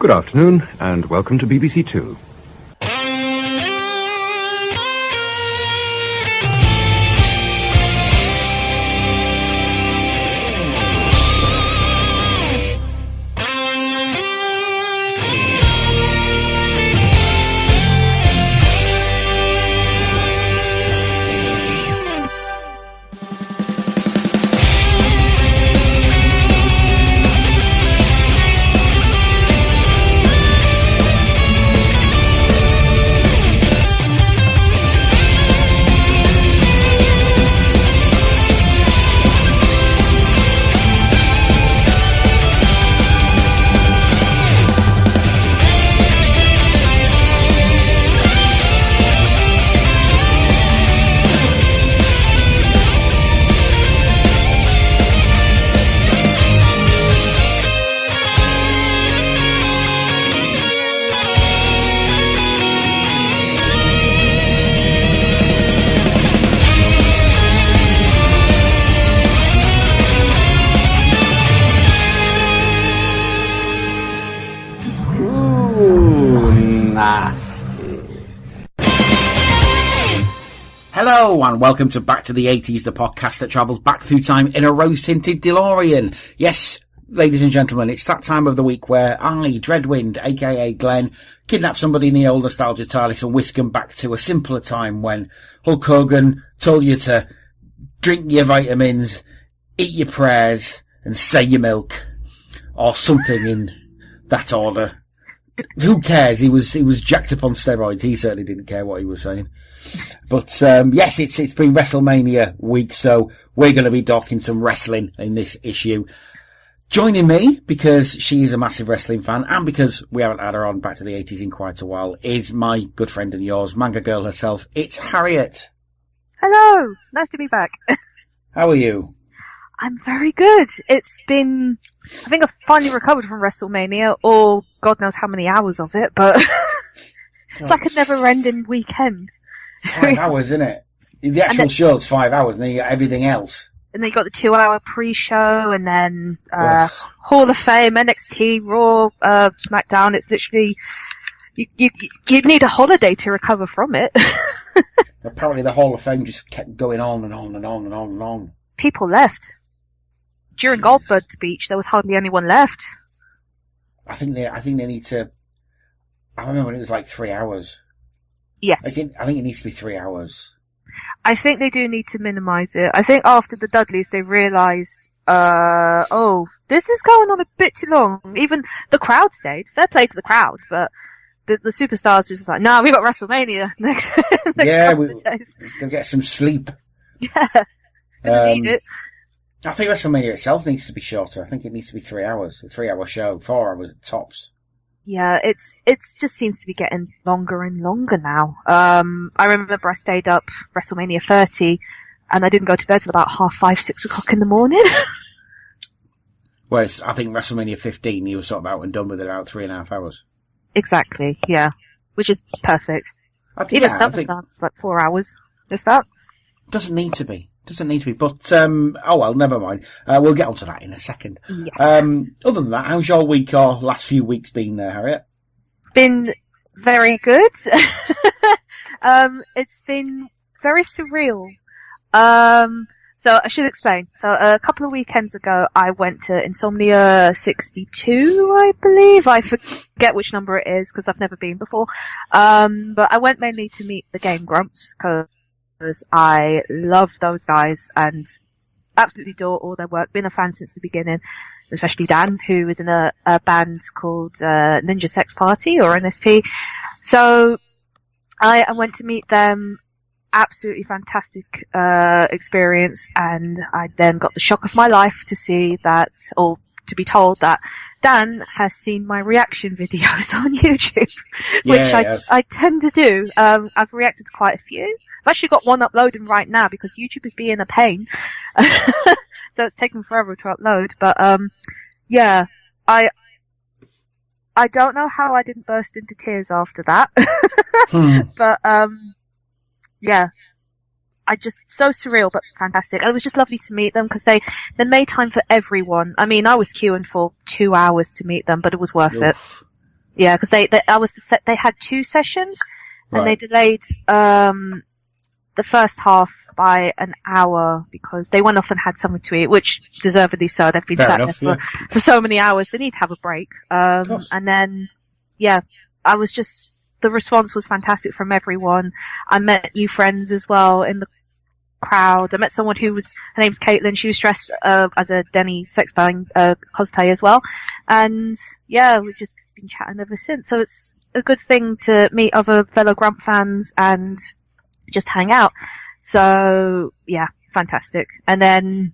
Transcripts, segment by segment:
Good afternoon, and welcome to BBC Two. Hello and welcome to Back to the 80s, the podcast that travels back through time in a rose-tinted DeLorean. Yes, ladies and gentlemen, it's that time of the week where I, Dreadwind, aka Glenn, kidnap somebody in the old nostalgia TARDIS and whisk them back to a simpler time when Hulk Hogan told you to drink your vitamins, eat your prayers, and say your milk. Or something in that order. Who cares? He was jacked up on steroids. He certainly didn't care what he was saying. But yes, it's been Wrestlemania week, so we're going to be talking some wrestling in this issue. Joining me, because she is a massive wrestling fan, and because we haven't had her on Back to the 80s in quite a while, is my good friend and yours, MangaGirl herself. It's Harriett. Hello, nice to be back. How are you? I'm very good. It's been, I think I've finally recovered from Wrestlemania, or God knows how many hours of it, but it's like a never-ending weekend. 5 hours, isn't it? The actual show's 5 hours, and then you got everything else. And then you got the 2-hour pre-show, and then Hall of Fame, NXT, Raw, SmackDown. It's literally, you need a holiday to recover from it. Apparently the Hall of Fame just kept going on and on and on and on and on. People left. During Goldberg's speech, there was hardly anyone left. I think they need to. I remember when it was like 3 hours. Yes. I think it needs to be 3 hours. I think they do need to minimise it. I think after the Dudleys, they realised, this is going on a bit too long. Even the crowd stayed. Fair play to the crowd, but the superstars were just like, nah, we got WrestleMania next we'll get some sleep. Yeah. Need it. I think WrestleMania itself needs to be shorter. I think it needs to be 3 hours. A 3 hour show. 4 hours at tops. Yeah, it's just seems to be getting longer and longer now. I remember I stayed up WrestleMania 30 and I didn't go to bed till about 5:30, 6 o'clock in the morning. Whereas I think WrestleMania 15 you were sort of out and done with it about 3.5 hours. Exactly, yeah. Which is perfect. Even SummerSlam's like 4 hours, if that. Doesn't need to be. But, oh well, never mind. We'll get onto that in a second. Yes. Other than that, how's your week or last few weeks been there, Harriet? Been very good. It's been very surreal. So I should explain. So a couple of weekends ago, I went to Insomnia 62, I believe. I forget which number it is because I've never been before. But I went mainly to meet the Game Grumps because I love those guys and absolutely adore all their work. Been a fan since the beginning, especially Dan, who is in a band called Ninja Sex Party or NSP. So I went to meet them. Absolutely fantastic experience, and I then got the shock of my life to see that, or to be told that Dan has seen my reaction videos on YouTube, which I tend to do. I've reacted to quite a few. I've actually got one uploading right now because YouTube is being a pain. So it's taken forever to upload. But, yeah, I don't know how I didn't burst into tears after that. But, yeah. So surreal, but fantastic. And it was just lovely to meet them because they made time for everyone. I mean, I was queuing for 2 hours to meet them, but it was worth it. Yeah, because they had 2 sessions, and Right. they delayed the first half by an hour because they went off and had something to eat, which deservedly so. They've been Fair sat enough, there for so many hours. They need to have a break. course. And then, yeah, the response was fantastic from everyone. I met new friends as well in the crowd. I met someone her name's Caitlin. She was dressed as a Denny Sexbang cosplay as well. And yeah, we've just been chatting ever since. So it's a good thing to meet other fellow Grump fans and just hang out. So yeah, fantastic. And then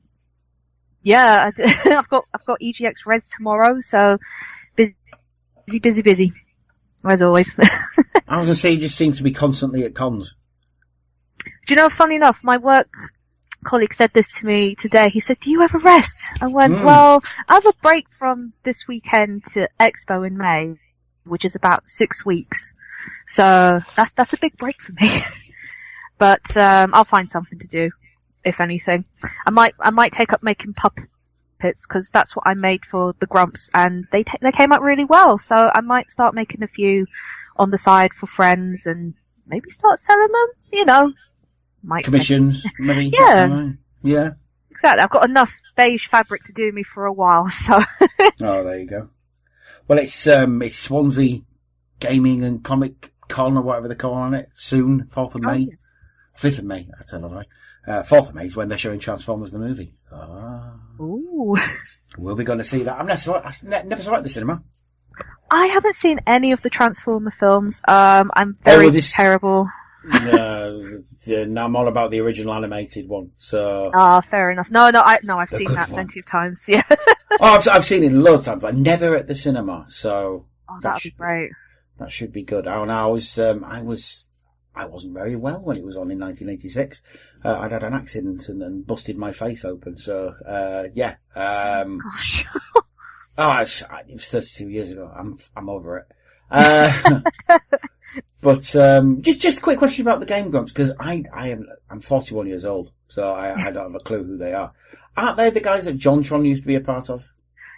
yeah, I've got EGX Res tomorrow, so busy as always. I was going to say, you just seem to be constantly at cons. Do you know, funny enough, my work colleague said this to me today. He said, do you ever rest? I went, well, I have a break from this weekend to Expo in May, which is about 6 weeks. So that's a big break for me. But I'll find something to do, if anything. I might take up making puppets, because that's what I made for the Grumps, and they came out really well. So I might start making a few on the side for friends, and maybe start selling them. You know, Commissions, maybe. Yeah. Yeah. Exactly. I've got enough beige fabric to do me for a while. So. Oh, there you go. Well, it's Swansea Gaming and Comic Con or whatever they're calling it soon, 4th of May. Oh, yes. 5th of May, I tell a lie. 4th of May is when they're showing Transformers the movie. Oh. Ooh. We'll be going to see that. I never saw it at the cinema. I haven't seen any of the Transformer films. I'm very terrible. No, I'm all about the original animated one. So. Fair enough. No, I've seen that plenty of times. Yeah. I've seen it loads of times, but never at the cinema. So. That would be great. That should be good. I wasn't very well when it was on in 1986. I'd had an accident and busted my face open. So, yeah. Gosh. It was 32 years ago. I'm over it. But, just a quick question about the Game Grumps, because I'm 41 years old, so I don't have a clue who they are. Aren't they the guys that JonTron used to be a part of?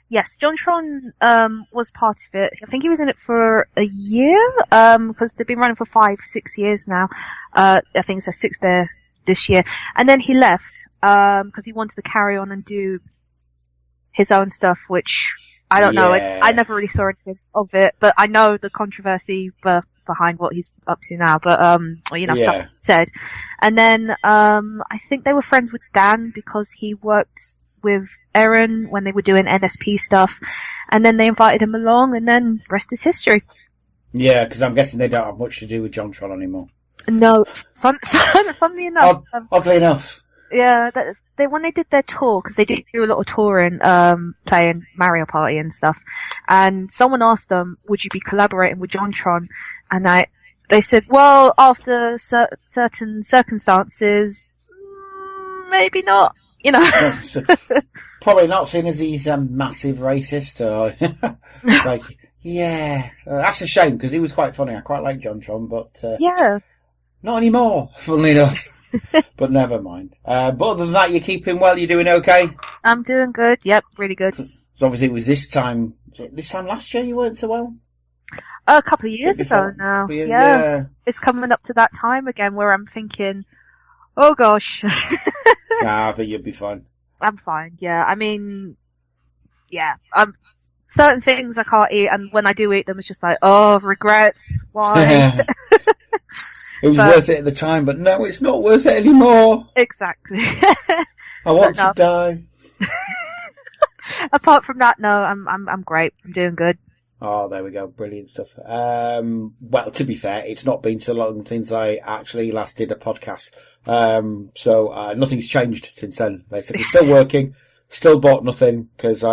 Yes, JonTron was part of it. I think he was in it for a year, because they've been running for 5-6 years now. I think it's their 6th there this year. And then he left, because he wanted to carry on and do his own stuff, which I don't know. I never really saw anything of it, but I know the controversy behind what he's up to now, but stuff said. And then I think they were friends with Dan because he worked with Erin when they were doing NSP stuff, and then they invited him along, and then rest is history. Yeah, because I'm guessing they don't have much to do with JonTron anymore. No, funnily enough. Oddly enough. Yeah, when they did their tour, because they do a lot of touring, playing Mario Party and stuff, and someone asked them, would you be collaborating with JonTron? And they said, well, after certain circumstances, maybe not. You know, probably not, seeing as he's a massive racist. Or like, yeah, that's a shame because he was quite funny. I quite like JonTron, but yeah, not anymore. Funnily enough, but never mind. But other than that, you're keeping well. You're doing okay. I'm doing good. Yep, really good. So obviously, it was this time last year you weren't so well. A couple of years ago now. Yeah, it's coming up to that time again where I'm thinking, oh gosh. Nah, I think you'll be fine. I'm fine, yeah. I mean, yeah. Certain things I can't eat, and when I do eat them, it's just like, oh, regrets. Why? It was worth it at the time, but no, it's not worth it anymore. Exactly. I want to die. Apart from that, no, I'm great. I'm doing good. Oh, there we go. Brilliant stuff. Well, to be fair, it's not been so long since I actually last did a podcast. So nothing's changed since then. Basically, still working, still bought nothing because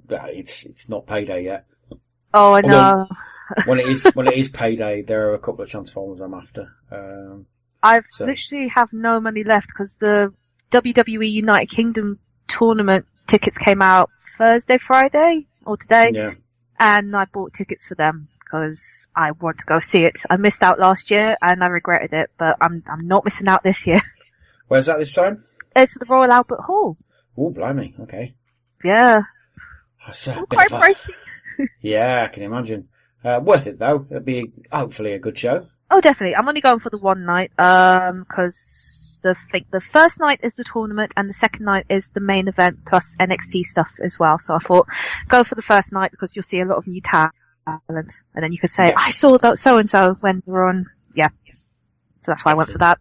it's not payday yet. Oh, I know. When it is payday, there are a couple of Transformers I'm after. Literally have no money left because the WWE United Kingdom tournament tickets came out Thursday, Friday, or today. Yeah. And I bought tickets for them because I want to go see it. I missed out last year and I regretted it, but I'm not missing out this year. Where's that this time? It's at the Royal Albert Hall. Oh, blimey. Okay. Yeah. That's quite pricey. Yeah, I can imagine. Worth it though. It'll be hopefully a good show. Oh, definitely. I'm only going for the one night, because the first night is the tournament and the second night is the main event plus NXT stuff as well. So I thought, go for the first night because you'll see a lot of new talent, and then you could say, I saw that so and so when we were on. Yeah. So that's why I went for that.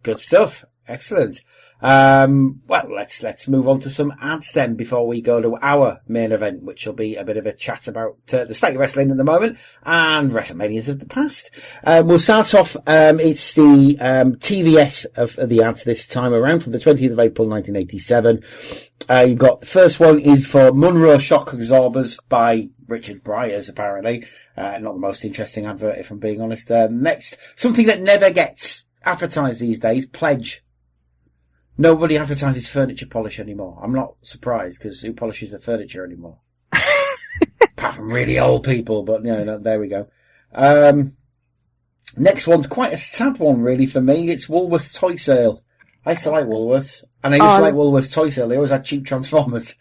Good stuff. Excellent. Well, let's move on to some ads then before we go to our main event, which will be a bit of a chat about the state of wrestling at the moment and Wrestlemanias of the past. We'll start off, it's the TVS of the ads this time around from the 20th of April 1987. You've got the first one is for Monroe Shock Absorbers by Richard Bryars, apparently. Not the most interesting advert, if I'm being honest. Next, something that never gets advertised these days, Pledge. Nobody advertises furniture polish anymore. I'm not surprised, because who polishes the furniture anymore? Apart from really old people, but no, there we go. Next one's quite a sad one, really, for me. It's Woolworths Toy Sale. I used to like Woolworths, and I used to like Woolworths Toy Sale. They always had cheap Transformers.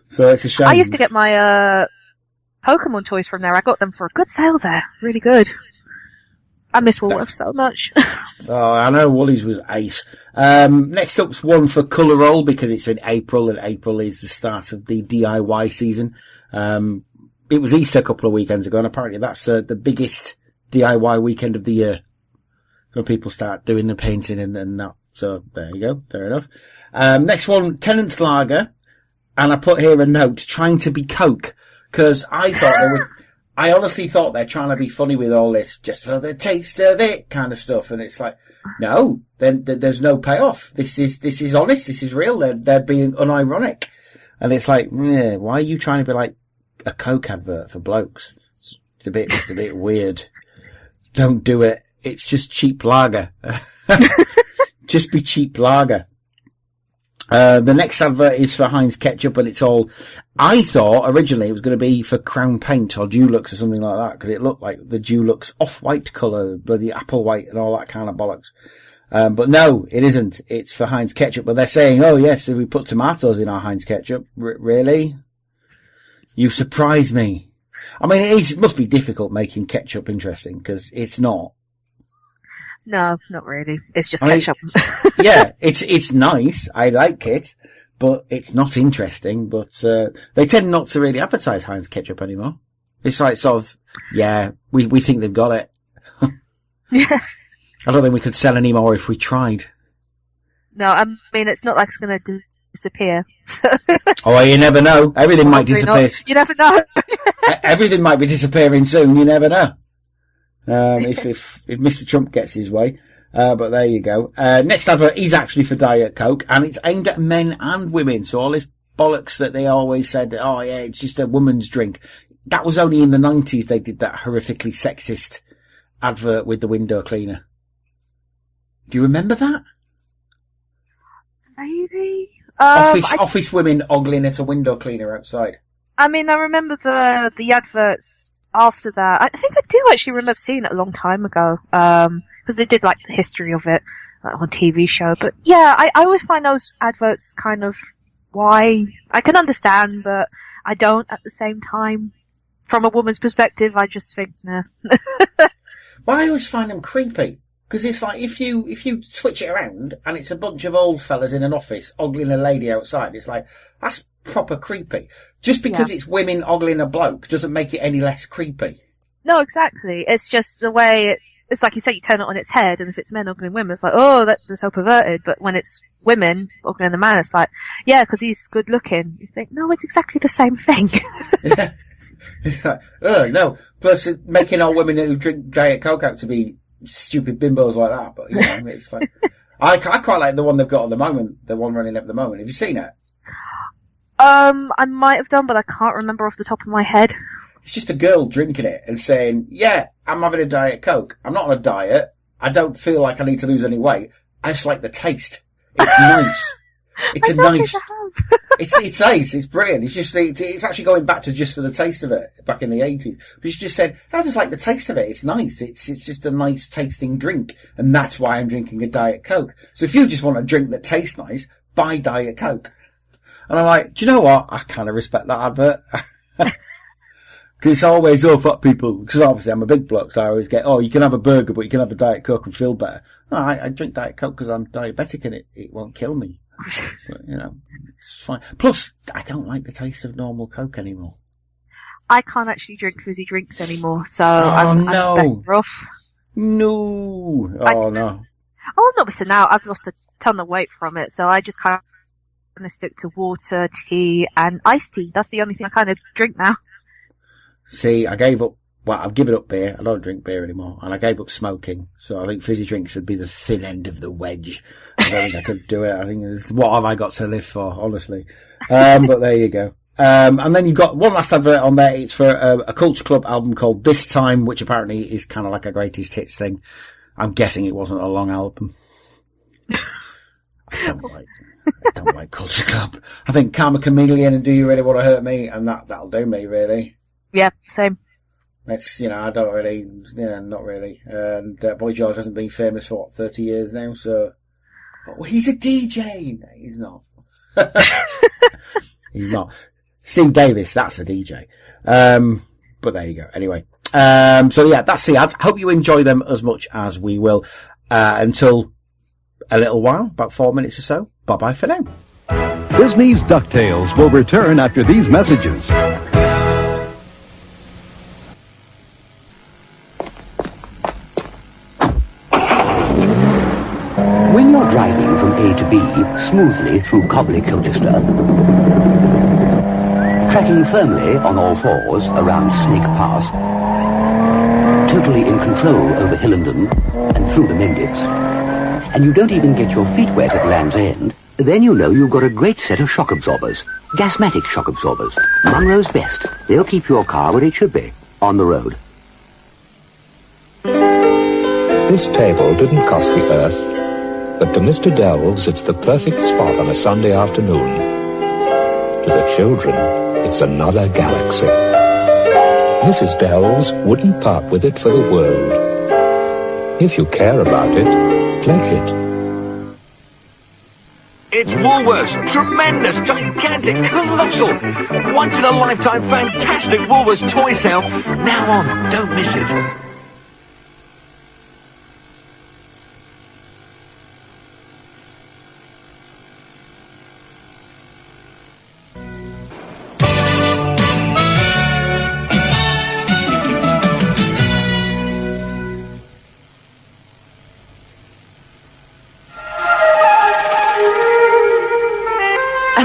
So it's a shame. I used to get my Pokemon toys from there. I got them for a good sale there. Really good. I miss Woolworths so much. Oh, I know Woolies was ace. Next up's one for Colour Roll because it's in April and April is the start of the DIY season. It was Easter a couple of weekends ago and apparently that's the biggest DIY weekend of the year. When people start doing the painting and that. So there you go. Fair enough. Next one, Tennant's Lager. And I put here a note, trying to be Coke. Cause I honestly thought they're trying to be funny with all this, just for the taste of it kind of stuff. And it's like, no, then there's no payoff. This is honest. This is real. They're being unironic. And it's like, why are you trying to be like a Coke advert for blokes? It's a bit weird. Don't do it. It's just cheap lager. Just be cheap lager. The next advert is for Heinz Ketchup and it's all, I thought originally it was going to be for Crown Paint or Dulux or something like that because it looked like the Dulux off-white colour, bloody apple white and all that kind of bollocks. But no, it isn't. It's for Heinz Ketchup, but they're saying, oh yes, if we put tomatoes in our Heinz Ketchup, really? You surprise me. I mean, it must be difficult making ketchup interesting because it's not. No, not really. It's just ketchup. Yeah, it's nice. I like it, but it's not interesting. But they tend not to really advertise Heinz Ketchup anymore. It's like sort of, yeah, we think they've got it. Yeah. I don't think we could sell any more if we tried. No, I mean, it's not like it's going to disappear. Oh, you never know. Everything might disappear. Not. You never know. Everything might be disappearing soon. You never know. If Mr. Trump gets his way. But there you go. Next advert is actually for Diet Coke and it's aimed at men and women. So all this bollocks that they always said, oh yeah, it's just a woman's drink. That was only in the 90s they did that horrifically sexist advert with the window cleaner. Do you remember that? Maybe. Office women ogling at a window cleaner outside. I mean, I remember the adverts after that. I think I do actually remember seeing it a long time ago. Because they did like the history of it on TV show. But yeah, I always find those adverts kind of why I can understand, but I don't at the same time. From a woman's perspective, I just think, nah. Well, I always find them creepy. Because it's like, if you switch it around and it's a bunch of old fellas in an office ogling a lady outside, it's like, that's proper creepy. Just because it's women ogling a bloke doesn't make it any less creepy. No, exactly. It's just the way it's like you said, you turn it on its head, and if it's men ogling women, it's like, oh, they're so perverted. But when it's women ogling the man, it's like, yeah, because he's good looking. You think, no, it's exactly the same thing. Yeah. It's like, oh, no. Plus, making old women who drink Diet Coke out to be stupid bimbos like that. But, you know, it's like, I quite like the one they've got at the moment, the one running at the moment. Have you seen it? I might have done, but I can't remember off the top of my head. It's just a girl drinking it and saying, yeah, I'm having a Diet Coke. I'm not on a diet. I don't feel like I need to lose any weight. I just like the taste. It's nice. It's it's ace. It's brilliant. It's just, it's actually going back to just for the taste of it back in the 80s. But she just said, I just like the taste of it. It's nice. It's just a nice tasting drink. And that's why I'm drinking a Diet Coke. So if you just want a drink that tastes nice, buy Diet Coke. And I'm like, do you know what? I kind of respect that advert. Because it's always, fuck people. Because obviously I'm a big bloke, so I always get, you can have a burger, but you can have a Diet Coke and feel better. No, I drink Diet Coke because I'm diabetic and it won't kill me. So, it's fine. Plus, I don't like the taste of normal Coke anymore. I can't actually drink fizzy drinks anymore, so I'm better off. No. No. Oh, not missing out. I've lost a ton of weight from it, so I just kind of stick to water, tea, and iced tea. That's the only thing I kind of drink now. See, I gave up. Well, I've given up beer. I don't drink beer anymore, and I gave up smoking. So I think fizzy drinks would be the thin end of the wedge. I don't think I could do it. I think what have I got to live for, honestly? But there you go. And then you've got one last advert on there. It's for a Culture Club album called This Time, which apparently is kind of like a greatest hits thing. I'm guessing it wasn't a long album. I don't like Culture Club. I think Karma Chameleon and Do You Really Want to Hurt Me, and that'll do me, really. Yeah, same. It's, I don't really, not really. And Boy George hasn't been famous for, 30 years now, so... Oh, he's a DJ! No, he's not. He's not. Steve Davis, that's a DJ. But there you go. Anyway. So yeah, that's the ads. Hope you enjoy them as much as we will. Until a little while, about 4 minutes or so. Bye-bye for now. Disney's DuckTales will return after these messages. When you're driving from A to B smoothly through Cobley Colchester, tracking firmly on all fours around Snake Pass, totally in control over Hillenden and through the Mendips, and you don't even get your feet wet at Land's End, then you know you've got a great set of shock absorbers. Gasmatic shock absorbers. Munro's best. They'll keep your car where it should be, on the road. This table didn't cost the earth, but to Mr. Delves, it's the perfect spot on a Sunday afternoon. To the children, it's another galaxy. Mrs. Delves wouldn't part with it for the world. If you care about it, pledge it. It's Woolworths. Tremendous, gigantic, colossal, once-in-a-lifetime, fantastic Woolworths toy sale. Now on, don't miss it.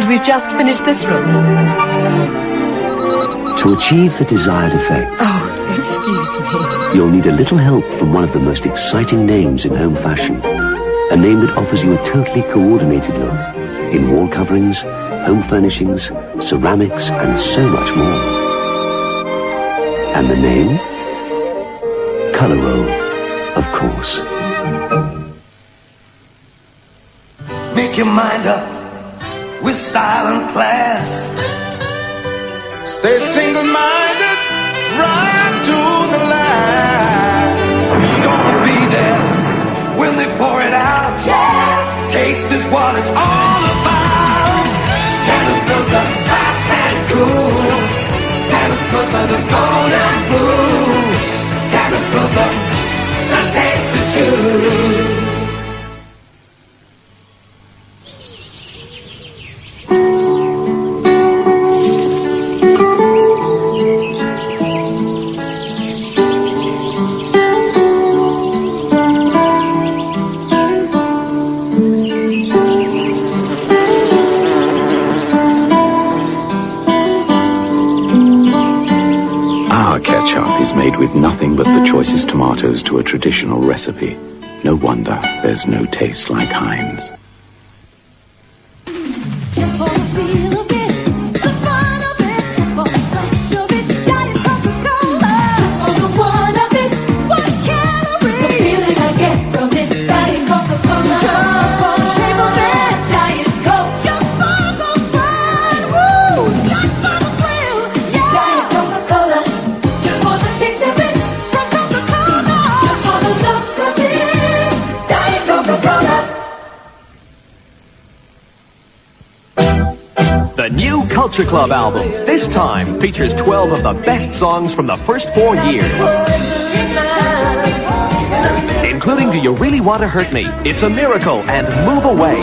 We've just finished this room. To achieve the desired effect, Oh, excuse me. you'll need a little help from one of the most exciting names in home fashion. A name that offers you a totally coordinated look in wall coverings, home furnishings, ceramics, and so much more. And the name? Colour Roll, of course. Make your mind up with style and class. Stay single-minded right to the last. Gonna be there when they pour it out. Yeah. Taste is what it's all about. Tanner's Bill's the fast and cool. Tanner's Bill's the gold and blue. Tanner's Bill's the taste to choose. Ketchup is made with nothing but the choicest tomatoes to a traditional recipe. No wonder there's no taste like Heinz. Just for the feel of it, the fun of it, just for the flash of it, Diet Coca-Cola. Just for the one of it, what calories? The feeling I get from it, Diet Coca-Cola. Just for the shape of it, Diet Coke. Just for the fun, woo! Just for the thrill, yeah! Diet Coca-Cola. Just for the taste of it, from Coca-Cola. Just for the look of it, Diet Coca-Cola. Culture Club album. This time features 12 of the best songs from the first 4 years. Including Do You Really Want to Hurt Me, It's a Miracle, and Move Away.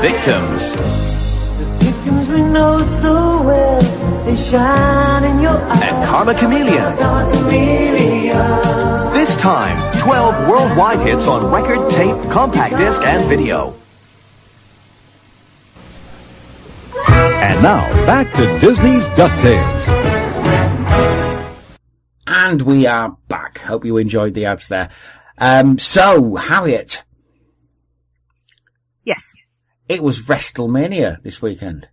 Victims. Victims we know so well, they shine in your eyes. And Karma Chameleon. This time, 12 worldwide hits on record, tape, compact disc, and video. And now, back to Disney's DuckTales. And we are back. Hope you enjoyed the ads there. So, Harriett. Yes. It was Wrestlemania this weekend.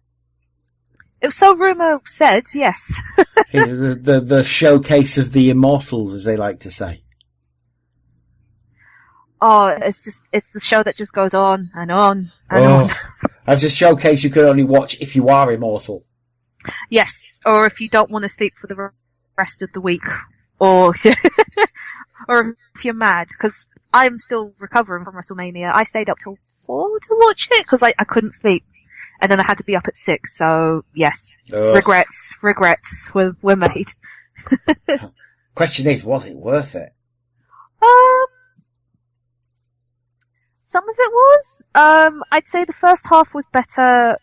It was so rumour said, yes. It was the showcase of the Immortals, as they like to say. Oh, it's the show that just goes on and on and on. As a showcase you could only watch if you are immortal. Yes, or if you don't want to sleep for the rest of the week. Or or if you're mad, because I'm still recovering from WrestleMania. I stayed up till 4 to watch it, because I couldn't sleep. And then I had to be up at 6, so yes. Ugh. Regrets were made. Question is, was it worth it? Some of it was. I'd say the first half was better.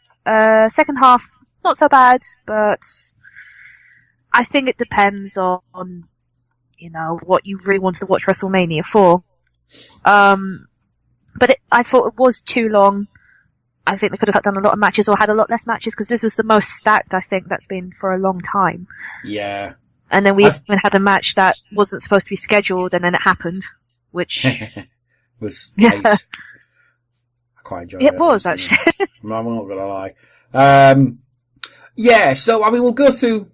Second half, not so bad, but I think it depends on what you really wanted to watch WrestleMania for. But I thought it was too long. I think they could have done a lot of matches or had a lot less matches, because this was the most stacked I think that's been for a long time. Yeah. And then we even had a match that wasn't supposed to be scheduled, and then it happened, which was nice. I quite enjoyed it. It was, actually. I'm not going to lie. Yeah, so, I mean, we'll go through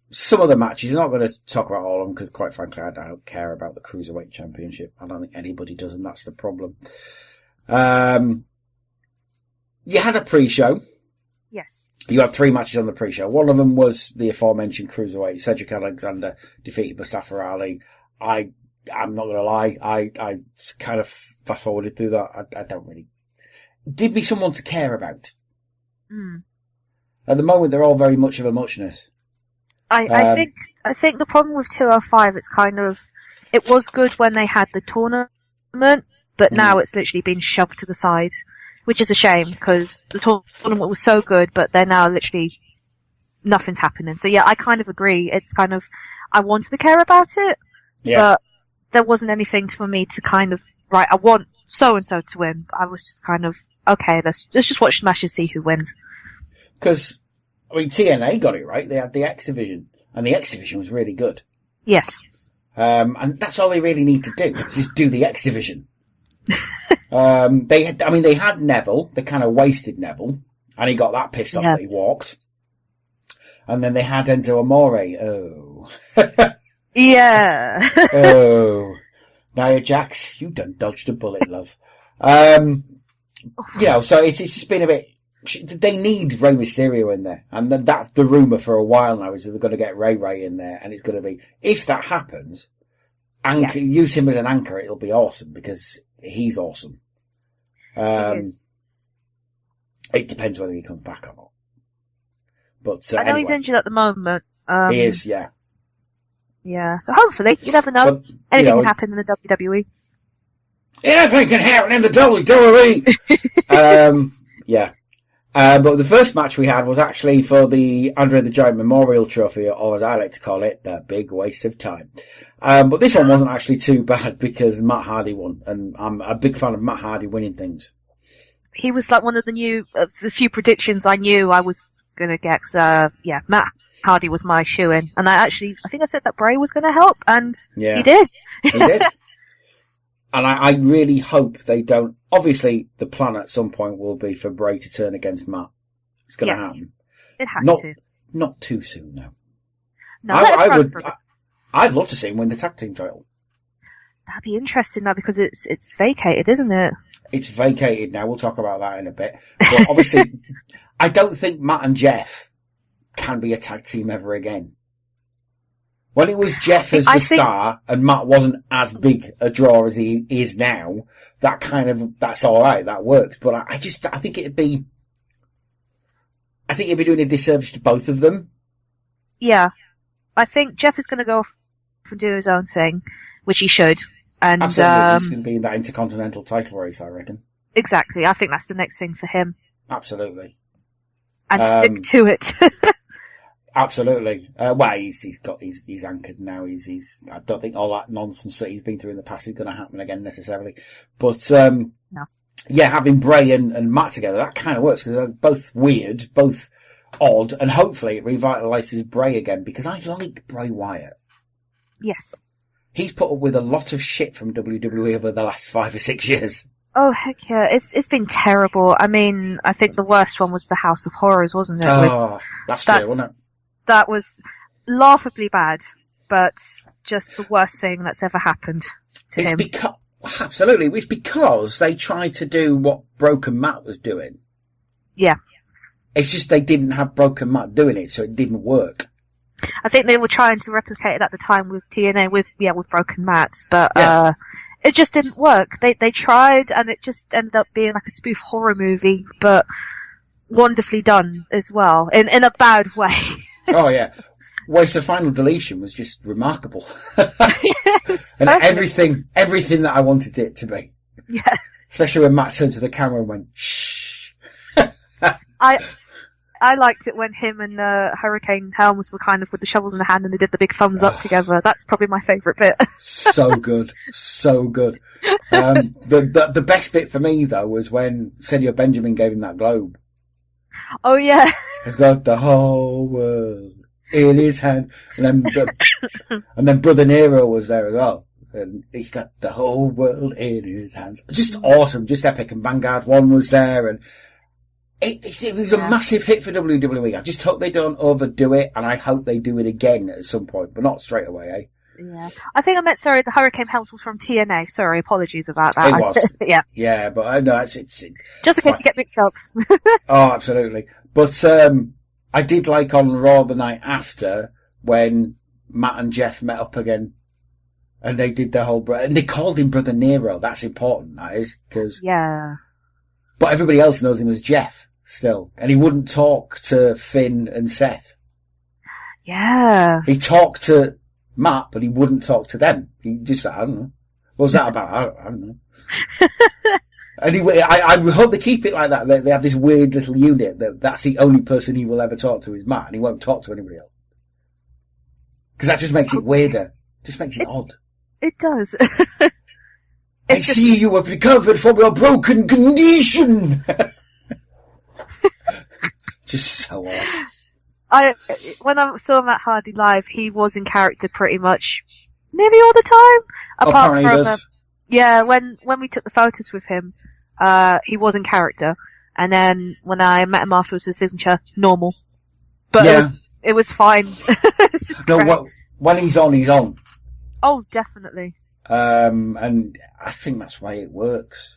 some of the matches. I'm not going to talk about all of them, because quite frankly, I don't care about the Cruiserweight Championship. I don't think anybody does, and that's the problem. You had a pre-show. Yes. You had 3 matches on the pre-show. One of them was the aforementioned Cruiserweight. Cedric Alexander defeated Mustafa Ali. I'm not going to lie. I kind of fast-forwarded through that. I don't really... Give me someone to care about. Mm. At the moment, they're all very much of a muchness. I think the problem with 205, it's kind of... It was good when they had the tournament, but now it's literally been shoved to the side. Which is a shame, because the tournament was so good, but they're now literally nothing's happening. So yeah, I kind of agree. It's kind of, I wanted to care about it, but there wasn't anything for me to kind of, right, I want so-and-so to win. I was just kind of, okay, let's just watch the match and see who wins. Because, I mean, TNA got it right. They had the X Division, and the X Division was really good. Yes. And that's all they really need to do, is just do the X Division. They had Neville. They kind of wasted Neville, and he got that pissed off that he walked. And then they had Enzo Amore. Oh. Yeah. Oh. Nia Jax, you done dodged a bullet, love. So it's just been a bit... They need Rey Mysterio in there. And then that's the rumour for a while now, is that they're going to get Ray in there, and it's going to be... If that happens, use him as an anchor, it'll be awesome, because... He's awesome. It depends whether he comes back or not. But I know he's injured at the moment. He is, yeah. Yeah, so hopefully, you never know. Anything can happen in the WWE. Anything can happen in the WWE! Yeah. But the first match we had was actually for the Andre the Giant Memorial Trophy, or as I like to call it, the big waste of time. But this one wasn't actually too bad, because Matt Hardy won, and I'm a big fan of Matt Hardy winning things. He was like one of the few predictions I knew I was going to get, because, Matt Hardy was my shoo-in. And I think I said that Bray was going to help, and he did. He did. And I really hope they don't... Obviously, the plan at some point will be for Bray to turn against Matt. It's going to happen. It has to. Not too soon, though. No, I'd love to see him win the tag team title. That'd be interesting now, because it's vacated, isn't it? It's vacated now. We'll talk about that in a bit. But obviously, I don't think Matt and Jeff can be a tag team ever again. When it was Jeff as the star and Matt wasn't as big a draw as he is now, that's alright, that works. But I think it'd be I think you'd be doing a disservice to both of them. Yeah. I think Jeff is going to go off and do his own thing, which he should. And, absolutely. He's going to be in that Intercontinental title race, I reckon. Exactly. I think that's the next thing for him. Absolutely. And stick to it. Absolutely. Well, he's anchored now. I don't think all that nonsense that he's been through in the past is going to happen again necessarily. But, no. Yeah, having Bray and Matt together, that kind of works because they're both weird, both odd, and hopefully it revitalises Bray again because I like Bray Wyatt. Yes. He's put up with a lot of shit from WWE over the last 5 or 6 years. Oh, heck yeah. It's been terrible. I mean, I think the worst one was the House of Horrors, wasn't it? Oh, that's true, wasn't it? That was laughably bad, but just the worst thing that's ever happened to him. Absolutely. It's because they tried to do what Broken Matt was doing. Yeah. It's just they didn't have Broken Matt doing it, so it didn't work. I think they were trying to replicate it at the time with TNA, with Broken Matt, but it just didn't work. They tried, and it just ended up being like a spoof horror movie, but wonderfully done as well, in a bad way. Oh yeah. Waste of Final Deletion was just remarkable. And everything that I wanted it to be. Yeah. Especially when Matt turned to the camera and went, shh. I liked it when him and Hurricane Helms were kind of with the shovels in the hand and they did the big thumbs up together. That's probably my favourite bit. So good. So good. The best bit for me, though, was when Senor Benjamin gave him that globe. Oh, yeah. He's got the whole world in his hand. And then Brother Nero was there as well. And he got the whole world in his hands. Just awesome. Just epic. And Vanguard 1 was there. And it was a massive hit for WWE. I just hope they don't overdo it. And I hope they do it again at some point. But not straight away, eh? Yeah. I think I meant, sorry, the Hurricane Helms was from TNA. Sorry, apologies about that. It was. Yeah. Yeah, but I know it's just in case you get mixed up. Oh, absolutely. But, I did like on Raw the night after when Matt and Jeff met up again and they did their whole, and they called him Brother Nero. That's important, that is, because. Yeah. But everybody else knows him as Jeff still. And he wouldn't talk to Finn and Seth. Yeah. He talked to Matt, but he wouldn't talk to them. He just said, I don't know. What was that about? I don't know. Anyway, I hope they keep it like that. They have this weird little unit that's the only person he will ever talk to is Matt, and he won't talk to anybody else. Because that just makes it weirder. Just makes it odd. It does. I see you have recovered from your broken condition. Just so odd. When I saw Matt Hardy live, he was in character pretty much nearly all the time. Apart from, yeah, when we took the photos with him, he was in character. And then when I met him afterwards with signature, normal. But it was fine. It's just great. When he's on, he's on. Oh, definitely. And I think that's why it works.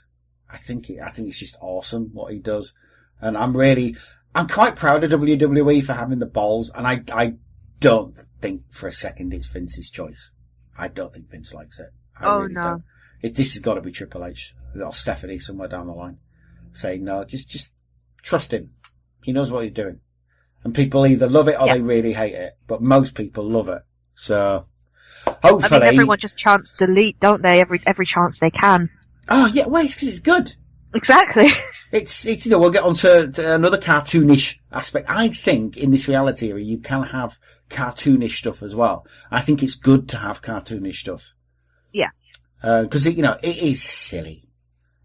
I think it's just awesome what he does. And I'm quite proud of WWE for having the balls. And I don't think for a second it's Vince's choice. I don't think Vince likes it. I really don't. This has got to be Triple H or Stephanie somewhere down the line saying, no, just trust him. He knows what he's doing. And people either love it or they really hate it. But most people love it. So hopefully. I mean, everyone just chants delete, don't they? Every chance they can. Oh yeah, well, it's 'cause it's good. Exactly. It's we'll get on to another cartoonish aspect. I think in this reality era you can have cartoonish stuff as well. I think it's good to have cartoonish stuff. Yeah. Because it is silly.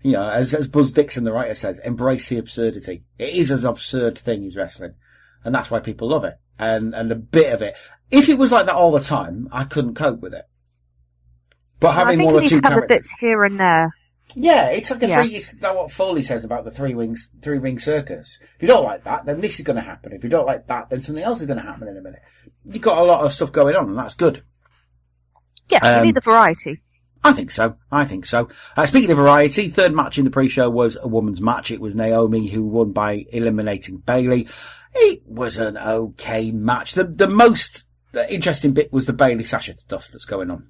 As Buzz Dixon, the writer, says, embrace the absurdity. It is an absurd thing is wrestling, and that's why people love it. And a bit of it. If it was like that all the time, I couldn't cope with it. But having one or two characters, the bits here and there. Yeah, it's like it's like what Foley says about the three ring circus. If you don't like that, then this is going to happen. If you don't like that, then something else is going to happen in a minute. You've got a lot of stuff going on, and that's good. Yeah, we need the variety. I think so. Speaking of variety, third match in the pre-show was a woman's match. It was Naomi who won by eliminating Bayley. It was an okay match. The most interesting bit was the Bayley Sasha stuff that's going on.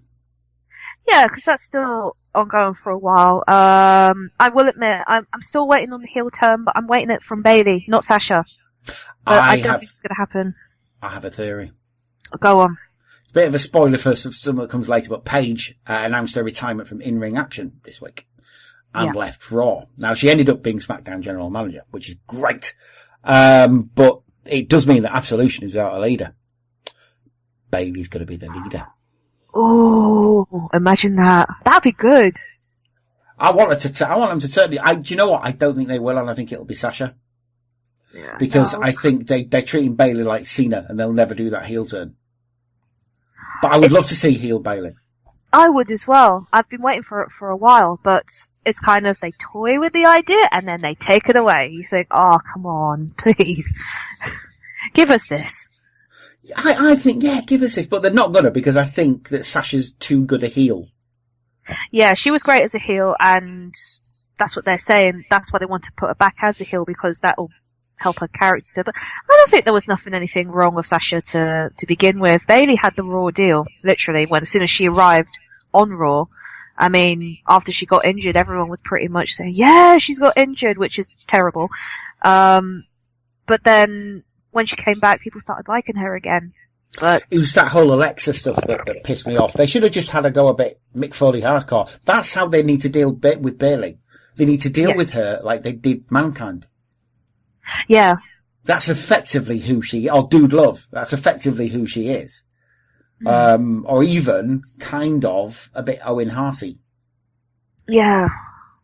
Yeah, because that's still ongoing for a while. I will admit, I'm still waiting on the heel turn, but I'm waiting it from Bayley, not Sasha. But I don't think it's going to happen. I have a theory. Go on. It's a bit of a spoiler for something that comes later, but Paige announced her retirement from in-ring action this week and left Raw. Now, she ended up being SmackDown General Manager, which is great. But it does mean that Absolution is without a leader. Bayley's going to be the leader. Oh, imagine that. That'd be good. I want them to turn me. Do you know what? I don't think they will, and I think it'll be Sasha. Yeah, because I think they're treating Bayley like Cena, and they'll never do that heel turn. But I would love to see heel Bayley. I would as well. I've been waiting for it for a while, but it's kind of they toy with the idea and then they take it away. You think, oh, come on, please. Give us this. I think, give us this, but they're not gonna, because I think that Sasha's too good a heel. Yeah, she was great as a heel, and that's what they're saying. That's why they want to put her back as a heel, because that'll help her character. But I don't think there was anything wrong with Sasha to begin with. Bayley had the Raw deal, literally, as soon as she arrived on Raw. I mean, after she got injured, everyone was pretty much saying, yeah, she's got injured, which is terrible. But then when she came back, people started liking her again. But it was that whole Alexa stuff that pissed me off. They should have just had her go a bit Mick Foley hardcore. That's how they need to deal with Bayley. They need to deal with her like they did Mankind. Yeah. That's effectively who she, or Dude Love, that's effectively who she is. Or even kind of a bit Owen Harty. Yeah,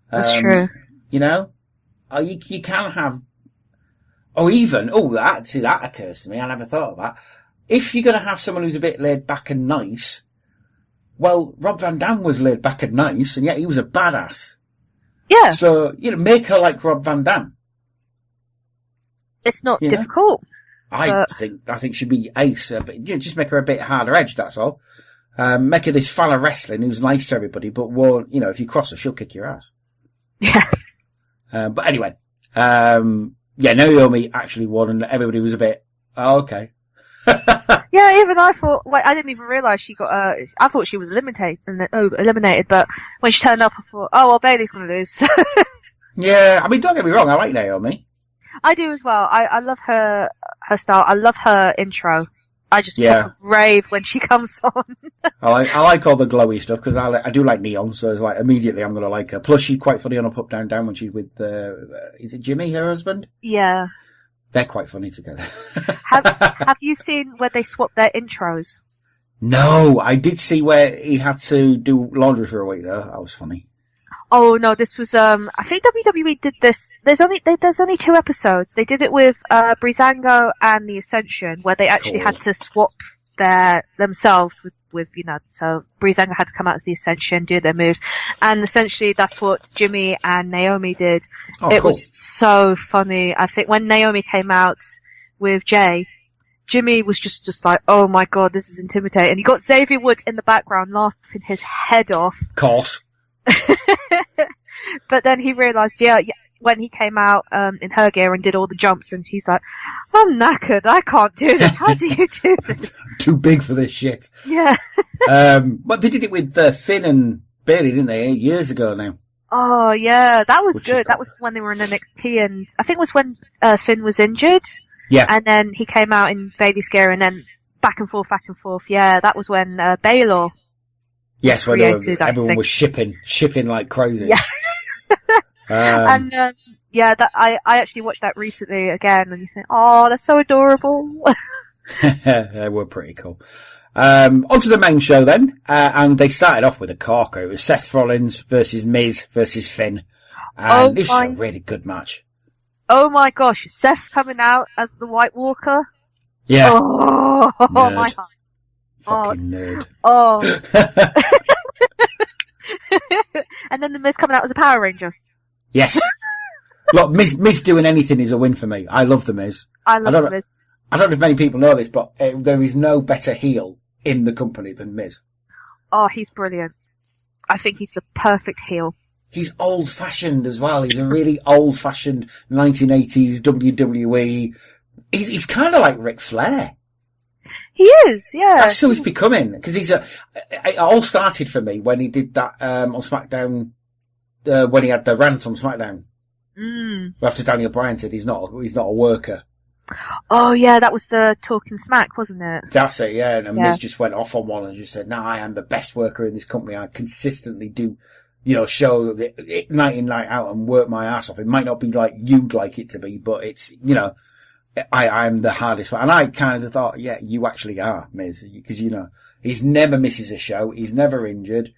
that's true. You know? You can have, or even, that occurs to me, I never thought of that. If you're going to have someone who's a bit laid back and nice, well, Rob Van Dam was laid back and nice, and yet he was a badass. Yeah. So, make her like Rob Van Dam. It's not difficult. I think she'd be ace, but just make her a bit harder edged, that's all. Make her this fan of wrestling who's nice to everybody, but won't, if you cross her, she'll kick your ass. Yeah. But anyway, Naomi actually won, and everybody was a bit, okay. Yeah, even I thought, I didn't even realise she got, I thought she was eliminated, but when she turned up, I thought, oh, well, Bayley's gonna lose. Yeah, I mean, don't get me wrong, I like Naomi. I do as well. I love her style. I love her intro. I just rave when she comes on. I like all the glowy stuff, because I do like neon, so it's like, immediately I'm gonna like her. Plus, she's quite funny on Up, Up, Down, Down when she's with, is it Jimmy, her husband? Yeah. They're quite funny together. Have you seen where they swap their intros? No, I did see where he had to do laundry for a week though. That was funny. Oh no, this was I think WWE did this. There's only 2 episodes. They did it with Breezango and the Ascension, where they actually had to swap themselves with so Breezango had to come out as the Ascension, do their moves, and essentially that's what Jimmy and Naomi did. It was so funny. I think when Naomi came out with Jay, Jimmy was just like, oh my god, this is intimidating. And you got Xavier Woods in the background laughing his head off. Of course. But then he realised, when he came out in her gear and did all the jumps, and he's like, I'm knackered, I can't do this. How do you do this? Too big for this shit. Yeah. But they did it with Finn and Bayley, didn't they? 8 years ago now. Oh yeah, that was good. That was when they were in NXT, and I think it was when Finn was injured. Yeah. And then he came out in Bayley's gear, and then back and forth. Yeah, that was when Baylor. Yes, when everyone was shipping like crazy. Yeah. And I actually watched that recently again, and you think, oh, that's so adorable. They were pretty cool. Onto the main show then, and they started off with a corker. It was Seth Rollins versus Miz versus Finn, and this was a really good match. Oh my gosh, Seth coming out as the White Walker. Yeah. Oh, my heart. Fucking nerd. Oh. And then the Miz coming out as a Power Ranger. Yes. Look, Miz doing anything is a win for me. I love the Miz. I love the Miz. I don't know if many people know this, but there is no better heel in the company than Miz. Oh, he's brilliant. I think he's the perfect heel. He's old-fashioned as well. He's a really old-fashioned 1980s WWE. He's kind of like Ric Flair. He is, yeah. That's who he's becoming. Because it all started for me when he did that, on SmackDown, when he had the rant on SmackDown. Mm. After Daniel Bryan said he's not a worker. Oh yeah, that was the Talking Smack, wasn't it? That's it, yeah. And Yeah. Miz just went off on one and just said, "No, I am the best worker in this company. I consistently do, show it night in, night out and work my ass off. It might not be like you'd like it to be, but it's, I'm the hardest one." And I kind of thought, yeah, you actually are, Miz, because, he's never misses a show. He's never injured.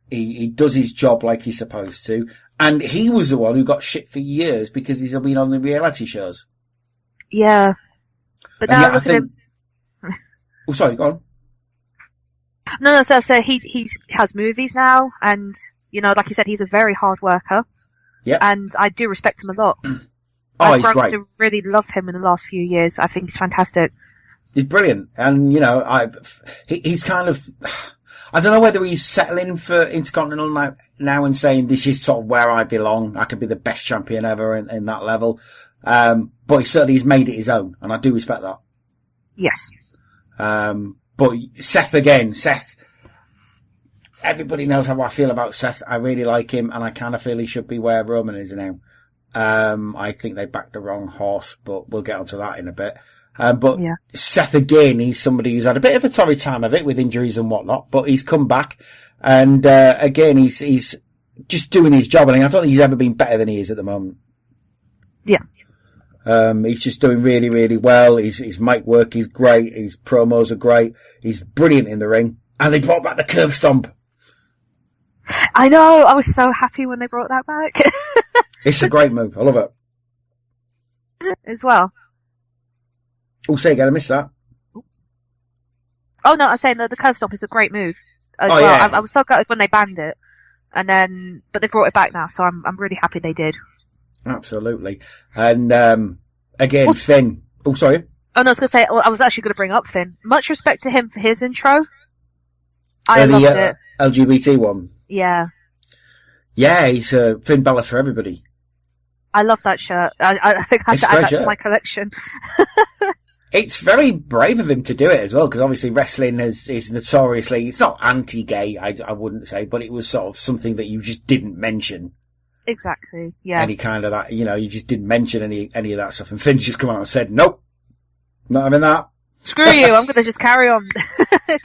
He does his job like he's supposed to. And he was the one who got shit for years because he's been on the reality shows. Yeah. But And now yet look at him. Oh, sorry, go on. No, so he has movies now, and, like you said, he's a very hard worker. Yeah. And I do respect him a lot. Oh, I've he's grown great. to really love him in the last few years. I think he's fantastic. He's brilliant. And, he's kind of, I don't know whether he's settling for Intercontinental now and saying this is sort of where I belong. I could be the best champion ever in that level. But he certainly has made it his own, and I do respect that. Yes. But Seth, everybody knows how I feel about Seth. I really like him, and I kind of feel he should be where Roman is now. I think they backed the wrong horse, but we'll get onto that in a bit. But yeah. Seth, again, he's somebody who's had a bit of a torrid time of it with injuries and whatnot, but he's come back, and again, he's just doing his job, and I don't think he's ever been better than he is at the moment. Yeah. He's just doing really, really well. His mic work is great. His promos are great. He's brilliant in the ring. And they brought back the curb stomp. I know. I was so happy when they brought that back. It's a great move. I love it. As well. Oh, say again. I missed that. Oh no, I'm saying that the curve stomp is a great move as well. Yeah. I was so gutted when they banned it, but they brought it back now, so I'm really happy they did. Absolutely. And again, Finn. Oh, sorry. Oh no, I was going to say, I was actually going to bring up Finn. Much respect to him for his intro. I loved it. LGBT one. Yeah. Yeah, he's Finn Balor for everybody. I love that shirt. I think I have to add that to my collection. It's very brave of him to do it as well, because obviously wrestling is notoriously, it's not anti-gay, I wouldn't say, but it was sort of something that you just didn't mention. Exactly, yeah. Any kind of that, you just didn't mention any of that stuff. And Finn's just come out and said, nope, not having that. Screw you, I'm going to just carry on,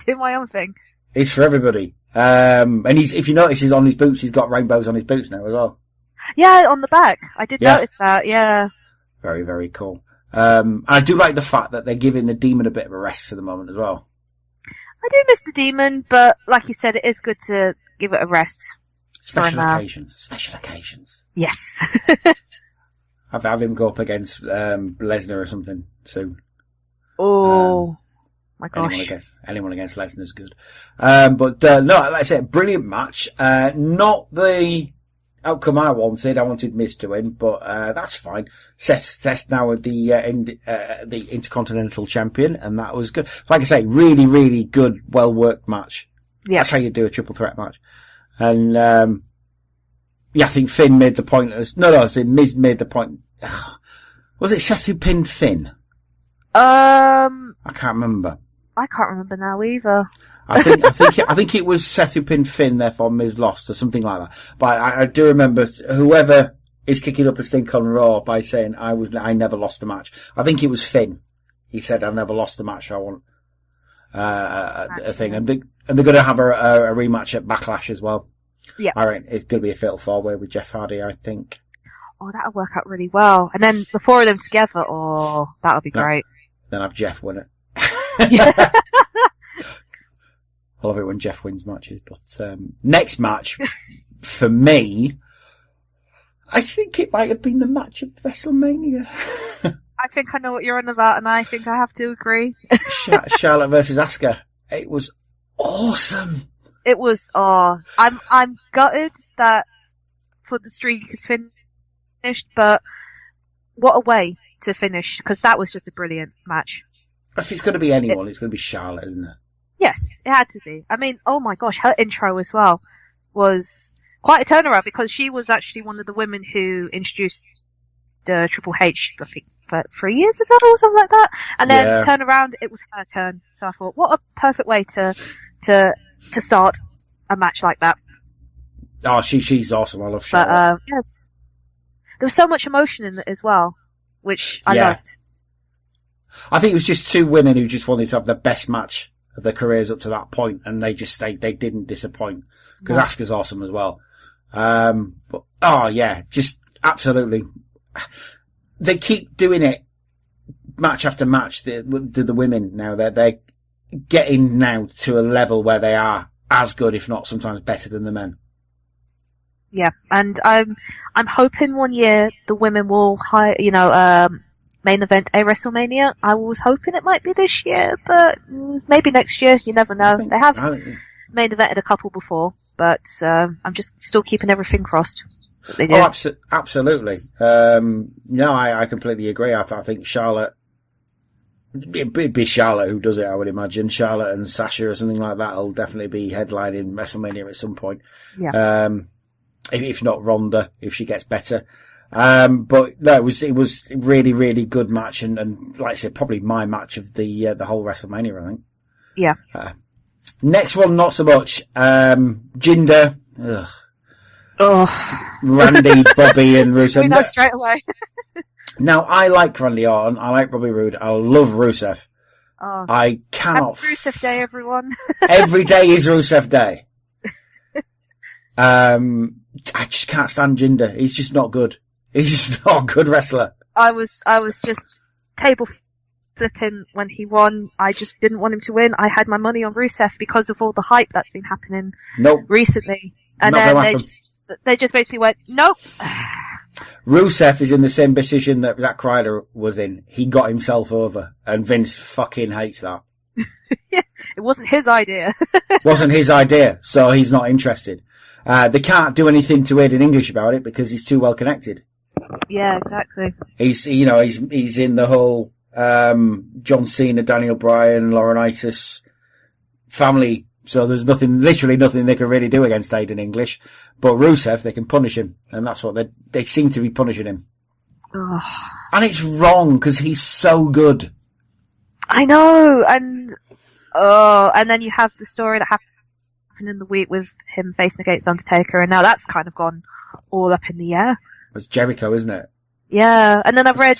do my own thing. It's for everybody. And if you notice, he's on his boots, he's got rainbows on his boots now as well. Yeah, on the back. I did notice that, yeah. Very, very cool. I do like the fact that they're giving the Demon a bit of a rest for the moment as well. I do miss the Demon, but like you said, it is good to give it a rest. Special occasions. Yes. Have him go up against Lesnar or something soon. Oh my gosh! Anyone against Lesnar is good. But no, like I said, brilliant match. Not the outcome I wanted. I wanted Miz to win, but that's fine. Seth's now the Intercontinental Champion, and that was good. Like I say, really, really good, well worked match. Yeah, that's how you do a triple threat match. And, I think Finn made the point. I said Miz made the point. Was it Seth who pinned Finn? I can't remember. I can't remember now either. I think it was Seth who pinned Finn, therefore Miz lost or something like that. But I do remember whoever is kicking up a stink on Raw by saying I never lost the match. I think it was Finn. He said, I've never lost the match. I want, a thing. And they're going to have a rematch at Backlash as well. Yeah. All right. It's going to be a fatal four-way with Jeff Hardy, I think. Oh, that'll work out really well. And then the four of them together, that'll be great. Then have Jeff win it. Yeah. I love it when Jeff wins matches. But next match, for me, I think it might have been the match of WrestleMania. I think I know what you're on about, and I think I have to agree. Charlotte versus Asuka. It was awesome. It was. I'm gutted that for the streak is finished, but what a way to finish, because that was just a brilliant match. If it's going to be anyone, it's going to be Charlotte, isn't it? Yes, it had to be. I mean, oh my gosh, her intro as well was quite a turnaround, because she was actually one of the women who introduced Triple H, I think, 3 years ago or something like that. And then turn around, it was her turn. So I thought, what a perfect way to start a match like that. Oh, she's awesome. I love Charlotte. But, there was so much emotion in it as well, which I loved. I think it was just two women who just wanted to have the best match of their careers up to that point, and they didn't disappoint. Because Asuka's awesome as well. But, just absolutely. They keep doing it match after match, the women now. They're getting now to a level where they are as good, if not sometimes better than the men. Yeah, and I'm hoping one year the women will main event a Wrestlemania. I was hoping it might be this year, but maybe next year. You never know. They have main evented a couple before, but I'm just still keeping everything crossed. That they do. Oh, absolutely. No, I completely agree. I think Charlotte. It'd be Charlotte who does it, I would imagine. Charlotte and Sasha or something like that will definitely be headlining WrestleMania at some point. Yeah. If not Ronda, if she gets better. But no, it was a really, really good match, and like I said, probably my match of the whole WrestleMania, I think. Yeah. Next one, not so much. Jinder. Ugh. Oh. Randy, Bobby, and Rusev. We know straight away. Now, I like Randy Orton. I like Bobby Roode. I love Rusev. Oh. I cannot. Happy Rusev Day, everyone. Every day is Rusev Day. I just can't stand Jinder. He's just not good. He's just not a good wrestler. I was just table flipping when he won. I just didn't want him to win. I had my money on Rusev because of all the hype that's been happening recently. And then they just basically went, nope. Rusev is in the same position that Zack Ryder was in. He got himself over, and Vince fucking hates that. It wasn't his idea. Wasn't his idea, so he's not interested. They can't do anything to Aid in English about it because he's too well connected. Yeah, exactly. He's in the whole John Cena, Daniel Bryan, Laurinaitis family. So there's literally nothing they can really do against Aid in English. But Rusev, they can punish him, and that's what they seem to be punishing him. Oh. And it's wrong because he's so good. I know, and then you have the story that happened in the week with him facing against Undertaker, and now that's kind of gone all up in the air. It's Jericho, isn't it? Yeah, and then I've read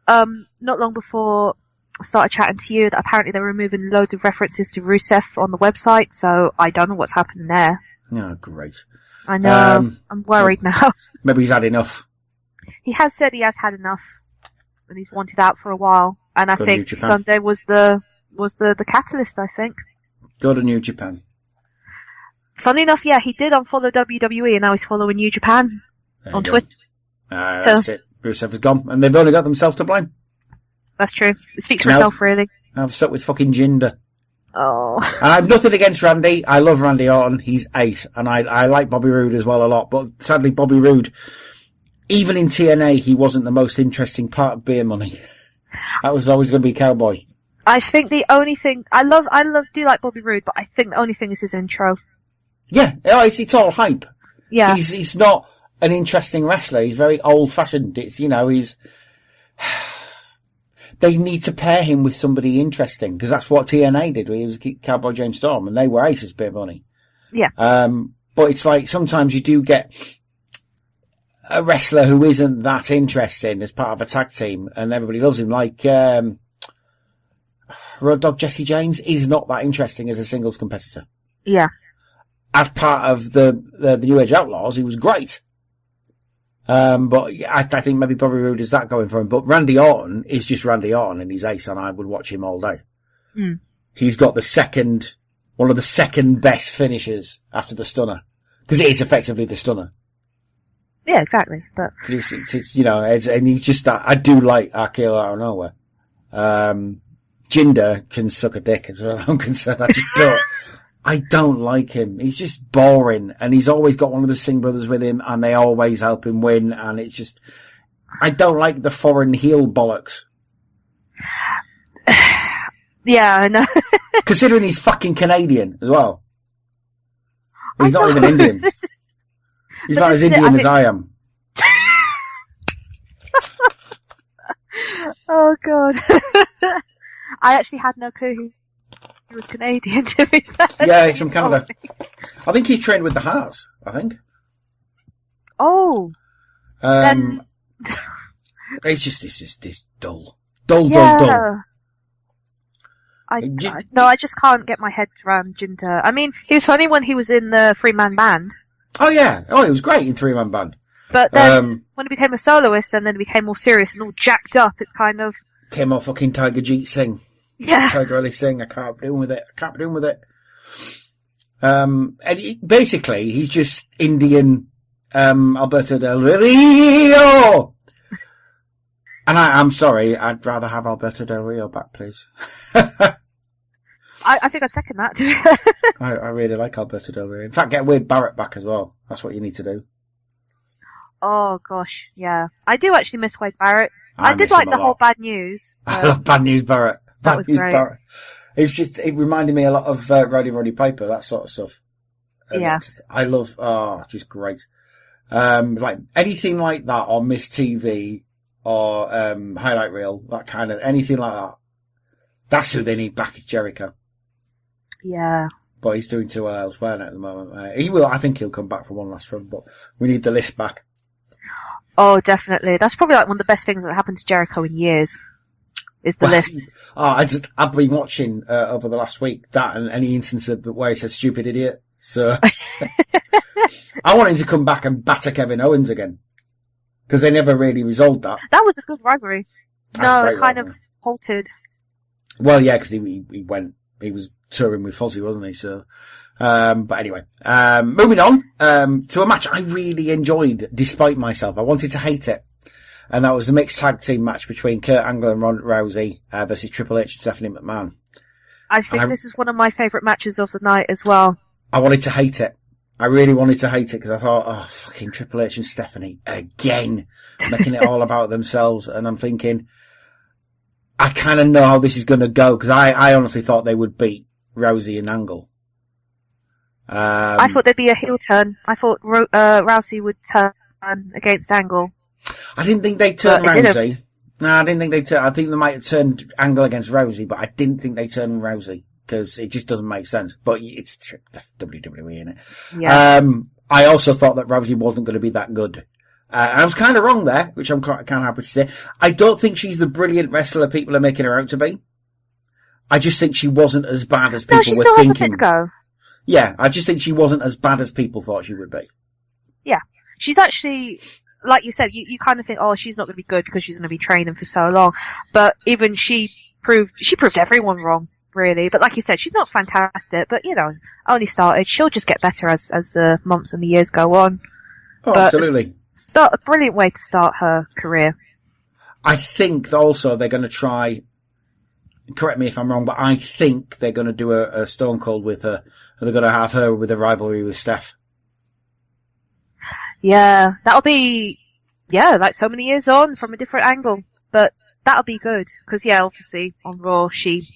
not long before I started chatting to you that apparently they're removing loads of references to Rusev on the website, so I don't know what's happening there. Oh, great. I know. I'm worried now. Maybe he's had enough. He has said he has had enough, and he's wanted out for a while. And I think Sunday was the catalyst, I think. Go to New Japan. Funny enough, yeah, he did unfollow WWE, and now he's following New Japan on Twitter. That's it. Rusev is gone, and they've only got themselves to blame. That's true. It speaks for itself, really. I've stuck with fucking Jinder. Oh. I have nothing against Randy. I love Randy Orton. He's ace. And I like Bobby Roode as well a lot. But sadly, Bobby Roode, even in TNA, he wasn't the most interesting part of Beer Money. That was always going to be Cowboy. I think the only thing, do like Bobby Roode, but I think the only thing is his intro. Yeah. It's all hype. Yeah. He's not an interesting wrestler. He's very old fashioned. They need to pair him with somebody interesting, because that's what TNA did. He was Cowboy James Storm, and they were aces, Beer Money. Yeah. But it's like sometimes you do get a wrestler who isn't that interesting as part of a tag team, and everybody loves him. Like Road Dogg Jesse James is not that interesting as a singles competitor. Yeah. As part of the New Age Outlaws, he was great. But I think maybe Bobby Roode is that going for him. But Randy Orton is just Randy Orton, and he's ace, and I would watch him all day. Mm. He's got one of the second best finishers after the Stunner, because it is effectively the Stunner. Yeah, exactly. But it's and he's just that. I do like RKO out of nowhere. Jinder can suck a dick as far as I'm concerned. I don't like him. He's just boring, and he's always got one of the Singh brothers with him, and they always help him win, and it's just, I don't like the foreign heel bollocks. Yeah, I know. Considering he's fucking Canadian as well. He's not even Indian. He's not as Indian as I am. Oh god. I actually had no clue he was Canadian, to be fair. Yeah, he's from Canada. I think he's trained with the Hearts, I think. Oh. It's just dull. Dull. I just can't get my head around Jinder. I mean, he was funny when he was in the three-man band. Oh yeah, he was great in three-man band. But then when he became a soloist and then became more serious and all jacked up, it's kind of came off fucking Tiger Jeet Singh. Yeah, Tiger Ali Singh. I can't be doing with it. And basically, he's just Indian Alberto Del Rio. And I'm sorry, I'd rather have Alberto Del Rio back, please. I think I'd second that. I really like Alberto Del Rio. In fact, get Wade Barrett back as well. That's what you need to do. Oh gosh, yeah. I do actually miss Wade Barrett. I did like the whole Bad News. I love Bad News Barrett. That was great. Barrett. It reminded me a lot of Roddy Piper, that sort of stuff. And yeah. I love, just great. Like anything like that, or Miss TV, or Highlight Reel, that kind of, anything like that. That's who they need back, is Jericho. Yeah. But he's doing too well elsewhere now at the moment. I think he'll come back for one last run, but we need the list back. Oh, definitely. That's probably like one of the best things that happened to Jericho in years, is the list. I've been watching, over the last week, that and any instance of where he said stupid idiot. So, I want him to come back and batter Kevin Owens again. Because they never really resolved that. That was a good rivalry. No, it kind of halted. Well, yeah, because he was touring with Fozzy, wasn't he? So, but anyway, moving on, to a match I really enjoyed, despite myself. I wanted to hate it. And that was the mixed tag team match between Kurt Angle and Ronda Rousey, versus Triple H and Stephanie McMahon. I think this is one of my favourite matches of the night as well. I wanted to hate it. I really wanted to hate it because I thought, oh, fucking Triple H and Stephanie again, making it all about themselves. And I'm thinking, I kind of know how this is going to go because I honestly thought they would beat Rousey and Angle. I thought there'd be a heel turn. I thought Rousey would turn against Angle. I didn't think they'd turn Rousey. No, I didn't think they'd turn. I think they might have turned Angle against Rousey, but I didn't think they'd turn Rousey because it just doesn't make sense. But it's WWE, innit? Yeah. I also thought that Rousey wasn't going to be that good. And I was kind of wrong there, which I'm kind of happy to say. I don't think she's the brilliant wrestler people are making her out to be. I just think she wasn't as bad as people were thinking. No, she still has a bit to go. Yeah, I just think she wasn't as bad as people thought she would be. Yeah. She's actually, like you said, you kind of think, oh, she's not going to be good because she's going to be training for so long. But even she proved everyone wrong, really. But like you said, she's not fantastic, but only started. She'll just get better as the months and the years go on. Oh, but absolutely. A brilliant way to start her career. I think also they're going to try, correct me if I'm wrong, but I think they're going to do a Stone Cold with her. And they're going to have her with a rivalry with Steph. Yeah, that'll be, like so many years on from a different angle. But that'll be good. Because, obviously on Raw, she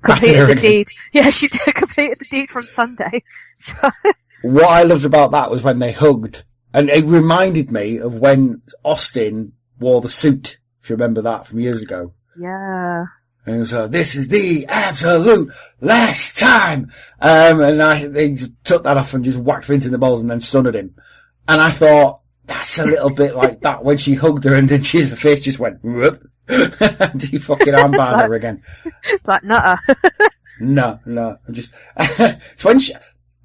completed the deed. Yeah, she completed the deed from Sunday. So. What I loved about that was when they hugged. And it reminded me of when Austin wore the suit, if you remember that from years ago. Yeah. And it was this is the absolute last time. They just took that off and just whacked Vince in the balls and then stunned him. And I thought, that's a little bit like that when she hugged her and then her face just went, whoop. And he fucking armbarred her again. It's like, nuh-uh. No. It's when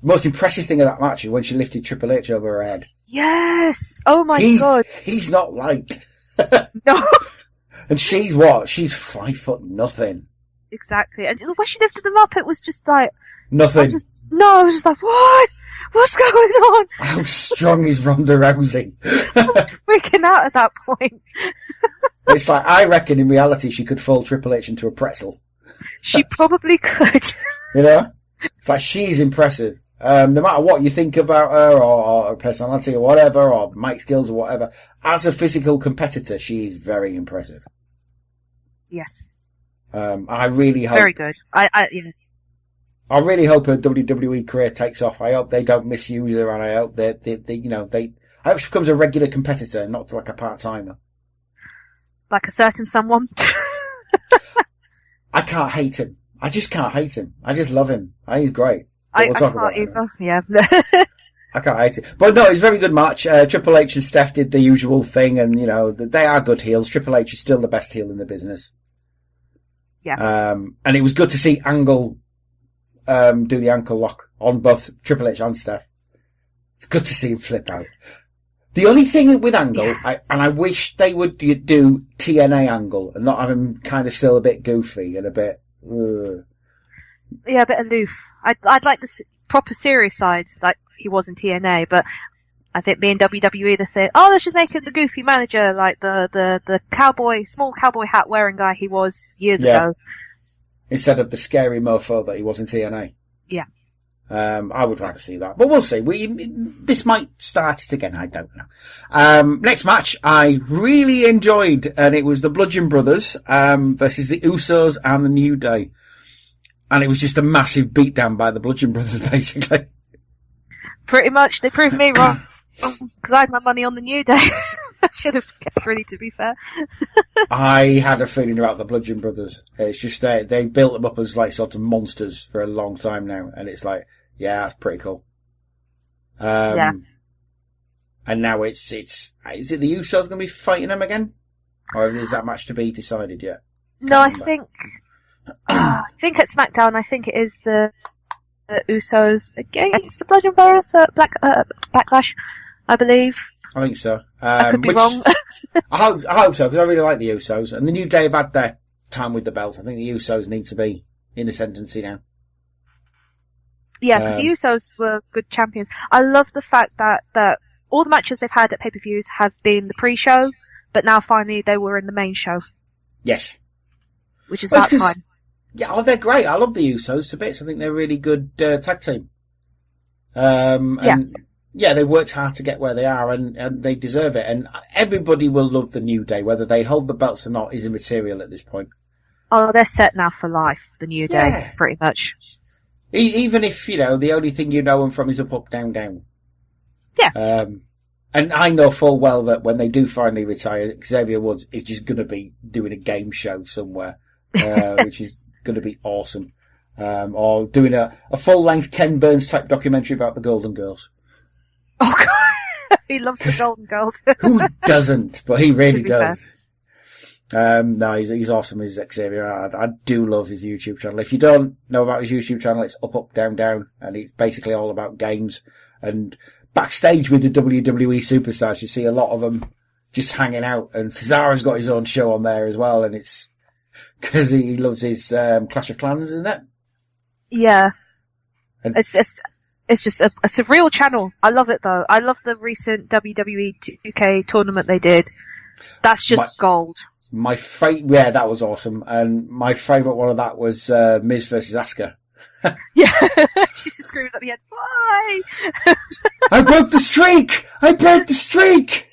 most impressive thing of that match is when she lifted Triple H over her head. Yes! Oh my God. He's not light. No. And she's what? She's 5'0". Exactly. And when she lifted them up, it was just like... Nothing. I was just like, what? What's going on? How strong is Ronda Rousey? I was freaking out at that point. It's like, I reckon in reality she could fold Triple H into a pretzel. She probably could. It's like, she's impressive. No matter what you think about her or her personality or whatever, or mic skills or whatever, as a physical competitor, she is very impressive. Yes. I really hope. Very good. I really hope her WWE career takes off. I hope they don't misuse her, and I hope I hope she becomes a regular competitor, not like a part-timer. Like a certain someone. I can't hate him. I just can't hate him. I just love him. He's great. I can't either. Yeah. I can't hate it. But no, it's a very good match. Triple H and Steph did the usual thing, and they are good heels. Triple H is still the best heel in the business. Yeah. And it was good to see Angle do the ankle lock on both Triple H and Steph. It's good to see him flip out. The only thing with Angle, I wish they would do TNA Angle and not have him kind of still a bit goofy and a bit... Yeah, a bit aloof. I'd like the proper serious side like he was in TNA, but I think being WWE, they think, oh, let's just make him the goofy manager, like the cowboy, small cowboy hat wearing guy he was years ago. Instead of the scary mofo that he was in TNA. Yeah. I would like to see that, but we'll see. This might start it again. I don't know. Next match I really enjoyed, and it was the Bludgeon Brothers, versus the Usos and the New Day. And it was just a massive beatdown by the Bludgeon Brothers, basically. Pretty much. They proved me wrong. Because I had my money on the New Day. I should have guessed, really, to be fair. I had a feeling about the Bludgeon Brothers. It's just they built them up as like sort of monsters for a long time now, and it's like, yeah, that's pretty cool. Yeah. And now is it the Usos going to be fighting them again? Or is that match to be decided yet? No, I think at SmackDown, I think it is the Usos against the Bludgeon Brothers at Backlash, I believe. I think so. I could be wrong. I hope so, because I really like the Usos. And the New Day have had their time with the belt. I think the Usos need to be in ascendancy now. Yeah, because the Usos were good champions. I love the fact that all the matches they've had at pay-per-views have been the pre-show, but now finally they were in the main show. Yes. Which is about time. Yeah, they're great. I love the Usos to bits. I think they're a really good tag team. Yeah, they worked hard to get where they are, and they deserve it. And everybody will love the New Day, whether they hold the belts or not is immaterial at this point. Oh, they're set now for life, the New Day, pretty much. Even if, the only thing you know them from is up, up, down, down. Yeah. And I know full well that when they do finally retire, Xavier Woods is just going to be doing a game show somewhere, which is going to be awesome. Or doing a full-length Ken Burns type documentary about the Golden Girls. Oh, God. He loves the Golden Girls. Who doesn't? But he really does. Fair. No, he's awesome, he's Xavier. I do love his YouTube channel. If you don't know about his YouTube channel, it's Up, Up, Down, Down, and it's basically all about games. And backstage with the WWE superstars, you see a lot of them just hanging out. And Cesaro's got his own show on there as well, and it's because he loves his Clash of Clans, isn't it? Yeah. And it's just a surreal channel. I love it, though. I love the recent WWE 2K tournament they did. That's just gold. Yeah, that was awesome. And my favourite one of that was Miz versus Asuka. Yeah, she just screams at the end, why? I broke the streak! I broke the streak!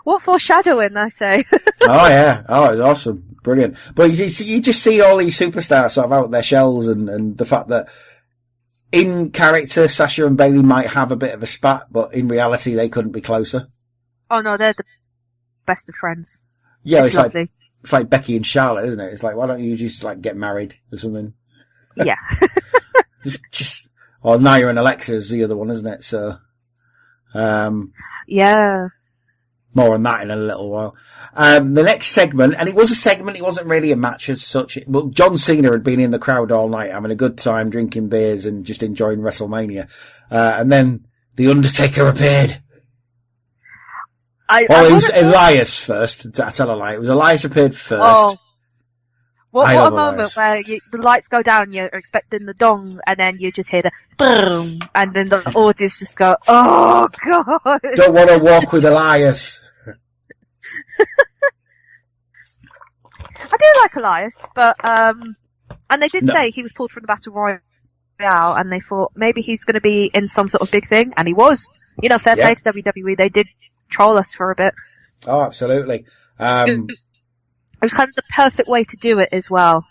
What foreshadowing, I say. Oh, yeah. Oh, it was awesome. Brilliant. But you just see all these superstars sort of out their shells, and the fact that in character, Sasha and Bayley might have a bit of a spat, but in reality, they couldn't be closer. Oh, no, they're the best of friends. Yeah, it's lovely. It's like Becky and Charlotte, isn't it? It's like, why don't you just get married or something? Yeah. Or Nia and Alexa's the other one, isn't it? So, yeah. More on that in a little while. The next segment, and it was a segment, it wasn't really a match as such. Well, John Cena had been in the crowd all night, having a good time, drinking beers and just enjoying WrestleMania. And then The Undertaker appeared. It was Elias first. I tell a lie. It was Elias appeared first. Oh. What a moment Elias. where the lights go down, you're expecting the dong, and then you just hear the boom, and then the audience just go, oh, God. Don't want to walk with Elias. I do like Elias, but, and they did say he was pulled from the Battle Royale, and they thought maybe he's going to be in some sort of big thing, and he was. Fair play to WWE, they did troll us for a bit. Oh, absolutely. It was kind of the perfect way to do it as well.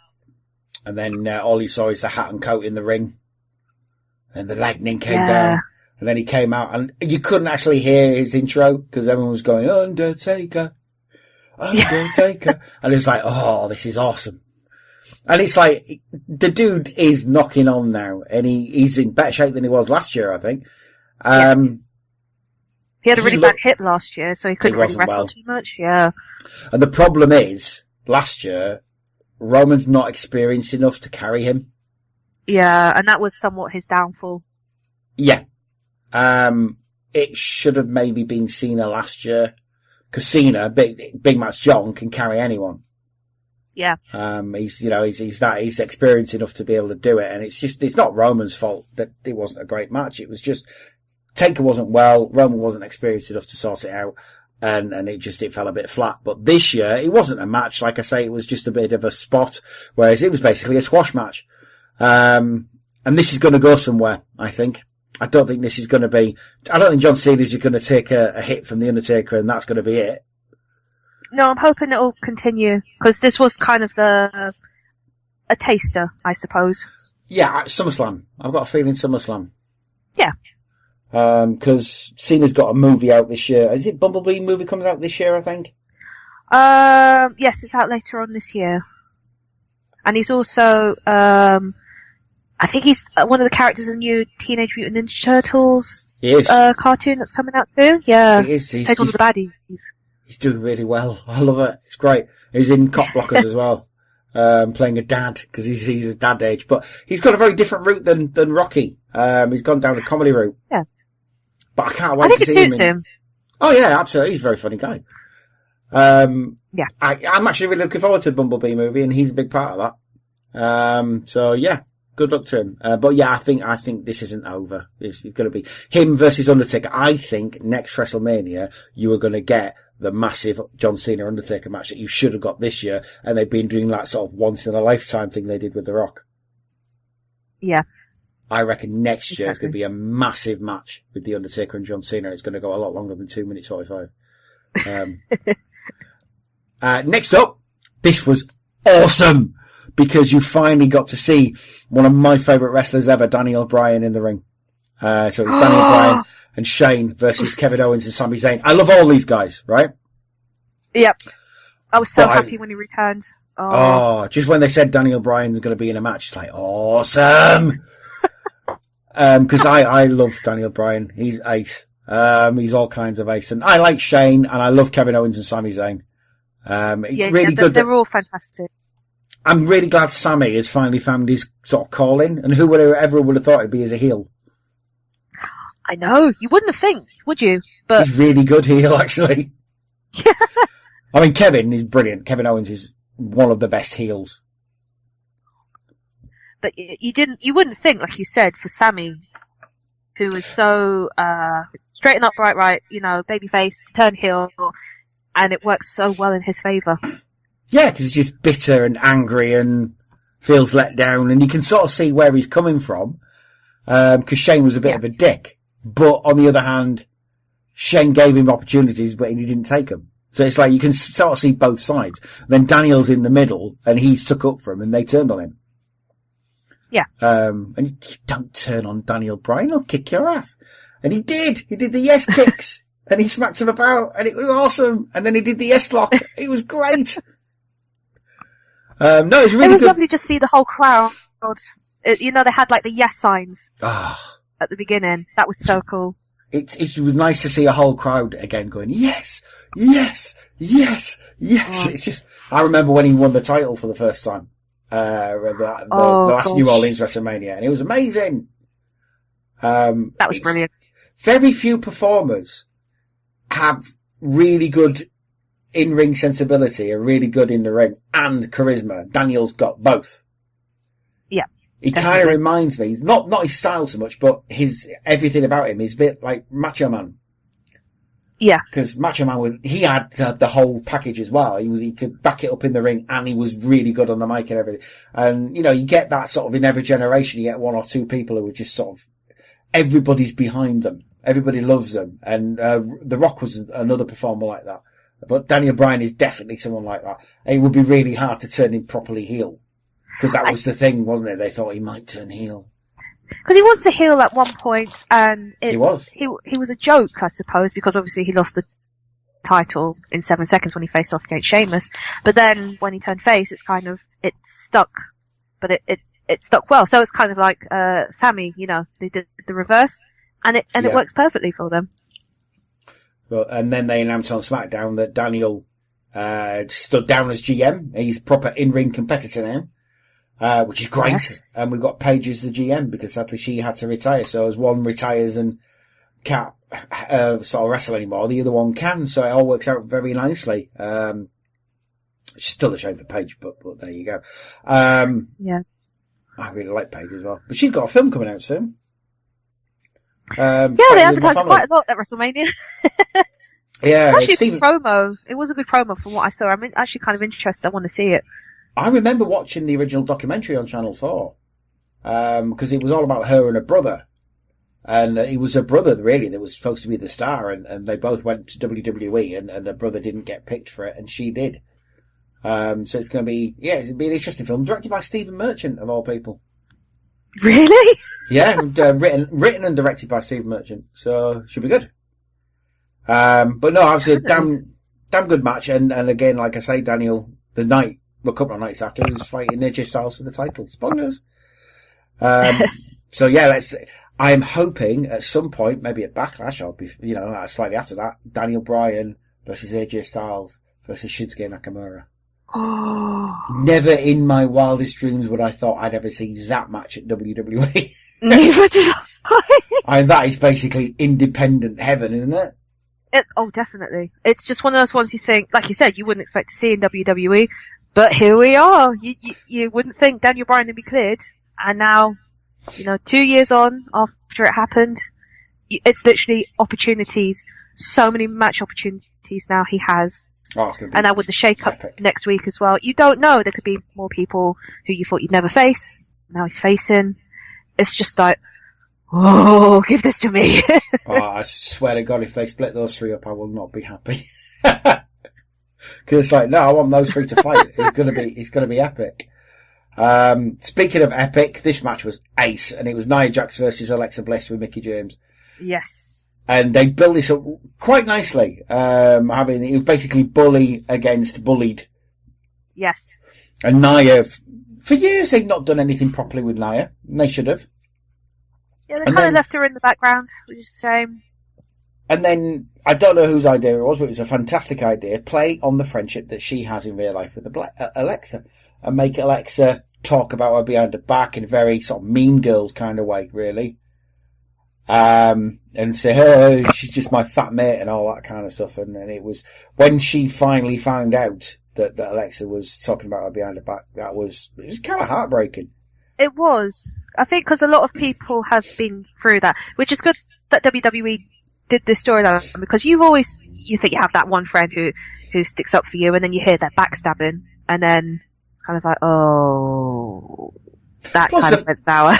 And then all you saw is the hat and coat in the ring. And the lightning came down. And then he came out, and you couldn't actually hear his intro because everyone was going, Undertaker, Undertaker. And it's like, oh, this is awesome. And it's like, the dude is knocking on now, and he's in better shape than he was last year, I think. Yes. He had a really bad hip last year, so he couldn't really wrestle too much, yeah. And the problem is, last year, Roman's not experienced enough to carry him. Yeah, and that was somewhat his downfall. Yeah. It should have maybe been Cena last year. Because Cena, Big Match John, can carry anyone. Yeah. He's experienced enough to be able to do it. And it's not Roman's fault that it wasn't a great match. It was just, Taker wasn't well, Roman wasn't experienced enough to sort it out. And it fell a bit flat. But this year, it wasn't a match. Like I say, it was just a bit of a spot. Whereas it was basically a squash match. And this is going to go somewhere, I think. I don't think John Cena's going to take a hit from The Undertaker and that's going to be it. No, I'm hoping it'll continue, because this was kind of a taster, I suppose. Yeah, SummerSlam. I've got a feeling SummerSlam. Yeah. Because Cena's got a movie out this year. Is it Bumblebee movie comes out this year, I think? Yes, it's out later on this year. And he's also, I think he's one of the characters in the new Teenage Mutant Ninja Turtles cartoon that's coming out soon. Yeah. He is. He's one of the baddies. He's doing really well. I love it. It's great. He's in Cop Blockers as well. Playing a dad, because he's his dad age. But he's got a very different route than Rocky. He's gone down the comedy route. Yeah. But I can't wait to see him. I think it suits him. Oh yeah, absolutely. He's a very funny guy. Yeah. I'm actually really looking forward to the Bumblebee movie, and he's a big part of that. So yeah. Good luck to him. But yeah, I think this isn't over. It's going to be him versus Undertaker. I think next WrestleMania, you are going to get the massive John Cena Undertaker match that you should have got this year. And they've been doing that sort of once in a lifetime thing they did with The Rock. Yeah. I reckon next year is going to be a massive match with The Undertaker and John Cena. It's going to go a lot longer than 2 minutes 45. Next up, this was awesome. Because you finally got to see one of my favourite wrestlers ever, Daniel Bryan, in the ring. So it's Daniel Bryan and Shane versus Kevin Owens and Sami Zayn. I love all these guys, right? Yep. I was so happy when he returned. Just when they said Daniel Bryan's going to be in a match, it's like, awesome! Because I love Daniel Bryan. He's ace. He's all kinds of ace. And I like Shane, and I love Kevin Owens and Sami Zayn. It's really good. They're all fantastic. I'm really glad Sammy has finally found his sort of calling, and whoever would have thought it'd be as a heel. I know, you wouldn't think, would you? But he's really good heel, actually. Yeah. I mean, Kevin is brilliant. Kevin Owens is one of the best heels. But you wouldn't think, like you said, for Sammy, who was so straight and upright, right? Babyface to turn heel, and it works so well in his favour. Yeah, because he's just bitter and angry and feels let down, and you can sort of see where he's coming from. Because Shane was a bit of a dick, but on the other hand, Shane gave him opportunities, but he didn't take them. So it's like you can sort of see both sides. Then Daniel's in the middle, and he stuck up for him, and they turned on him. Yeah. And you don't turn on Daniel Bryan; he'll kick your ass. And he did. He did the yes kicks, and he smacked him about, and it was awesome. And then he did the yes lock. It was great. No, it's really It was good. lovely to see the whole crowd. They had like the yes signs at the beginning. That was so cool. It was nice to see a whole crowd again going, yes, yes, yes, yes. It's just, I remember when he won the title for the first time, the last New Orleans WrestleMania, and it was amazing. That was brilliant. Very few performers have really good in-ring sensibility, are really good in the ring, and charisma. Daniel's got both. Yeah. He kind of reminds me, not his style so much, but everything about him is a bit like Macho Man. Yeah. Because Macho Man, he had the whole package as well. He could back it up in the ring, and he was really good on the mic and everything. And, you get that sort of in every generation, you get one or two people who are just sort of, everybody's behind them. Everybody loves them. And, The Rock was another performer like that. But Daniel Bryan is definitely someone like that. And it would be really hard to turn him properly heel. Because that was the thing, wasn't it? They thought he might turn heel. Because he was a heel at one point, and he was. He was a joke, I suppose, because obviously he lost the title in 7 seconds when he faced off against Sheamus. But then when he turned face, it stuck. But it stuck well. So it's kind of like Sammy, they did the reverse, and it works perfectly for them. Well, and then they announced on SmackDown that Daniel stood down as GM. He's a proper in-ring competitor now, which is great. Yes. And we've got Paige as the GM because sadly she had to retire. So as one retires and can't sort of wrestle anymore, the other one can. So it all works out very nicely. It's still a shame for Paige, but there you go. Yeah. I really like Paige as well. But she's got a film coming out soon. Yeah, they advertised quite a lot at WrestleMania. Yeah, it's actually a good promo. It was a good promo from what I saw. I'm actually kind of interested. I want to see it. I remember watching the original documentary on Channel 4. Because it was all about her and her brother. And it was her brother, really, that was supposed to be the star. And they both went to WWE and her brother didn't get picked for it and she did. So it's going to be, it's going to be an interesting film. Directed by Stephen Merchant, of all people. Really? Yeah, written and directed by Stephen Merchant. So, should be good. But no, obviously a damn good match. And again, like I say, Daniel, a couple of nights after, he was fighting AJ Styles for the title. Spoilers. So yeah, I'm hoping at some point, maybe at Backlash, I'll be, slightly after that, Daniel Bryan versus AJ Styles versus Shinsuke Nakamura. Oh. Never in my wildest dreams would I thought I'd ever see that match at WWE. Neither did I. That is basically independent heaven, isn't it? Oh, definitely. It's just one of those ones you think, like you said, you wouldn't expect to see in WWE, but here we are. You wouldn't think Daniel Bryan would be cleared, and now, 2 years on after it happened, it's literally opportunities. So many match opportunities now he has. Oh, it's gonna be and now with the shake-up next week as well, you don't know. There could be more people who you thought you'd never face. Now he's facing. It's just like, oh, give this to me. I swear to God, if they split those three up, I will not be happy. Because it's like, no, I want those three to fight. It's gonna be epic. Speaking of epic, this match was ace, and it was Nia Jax versus Alexa Bliss with Mickie James. Yes. And they built this up quite nicely. It was basically bully against bullied. Yes. And Nia, for years they've not done anything properly with Nia, and they should have. Yeah, they kind of left her in the background, which is a shame. And then, I don't know whose idea it was, but it was a fantastic idea. Play on the friendship that she has in real life with Alexa. And make Alexa talk about her behind her back in a very sort of Mean Girls kind of way, really. And say, hey, she's just my fat mate and all that kind of stuff. And then it was, when she finally found out that Alexa was talking about her behind her back, it was kind of heartbreaking. It was. I think because a lot of people have been through that, which is good that WWE did this storyline, because you think you have that one friend who sticks up for you, and then you hear that backstabbing, and then it's kind of like, oh, that plus kind of went sour.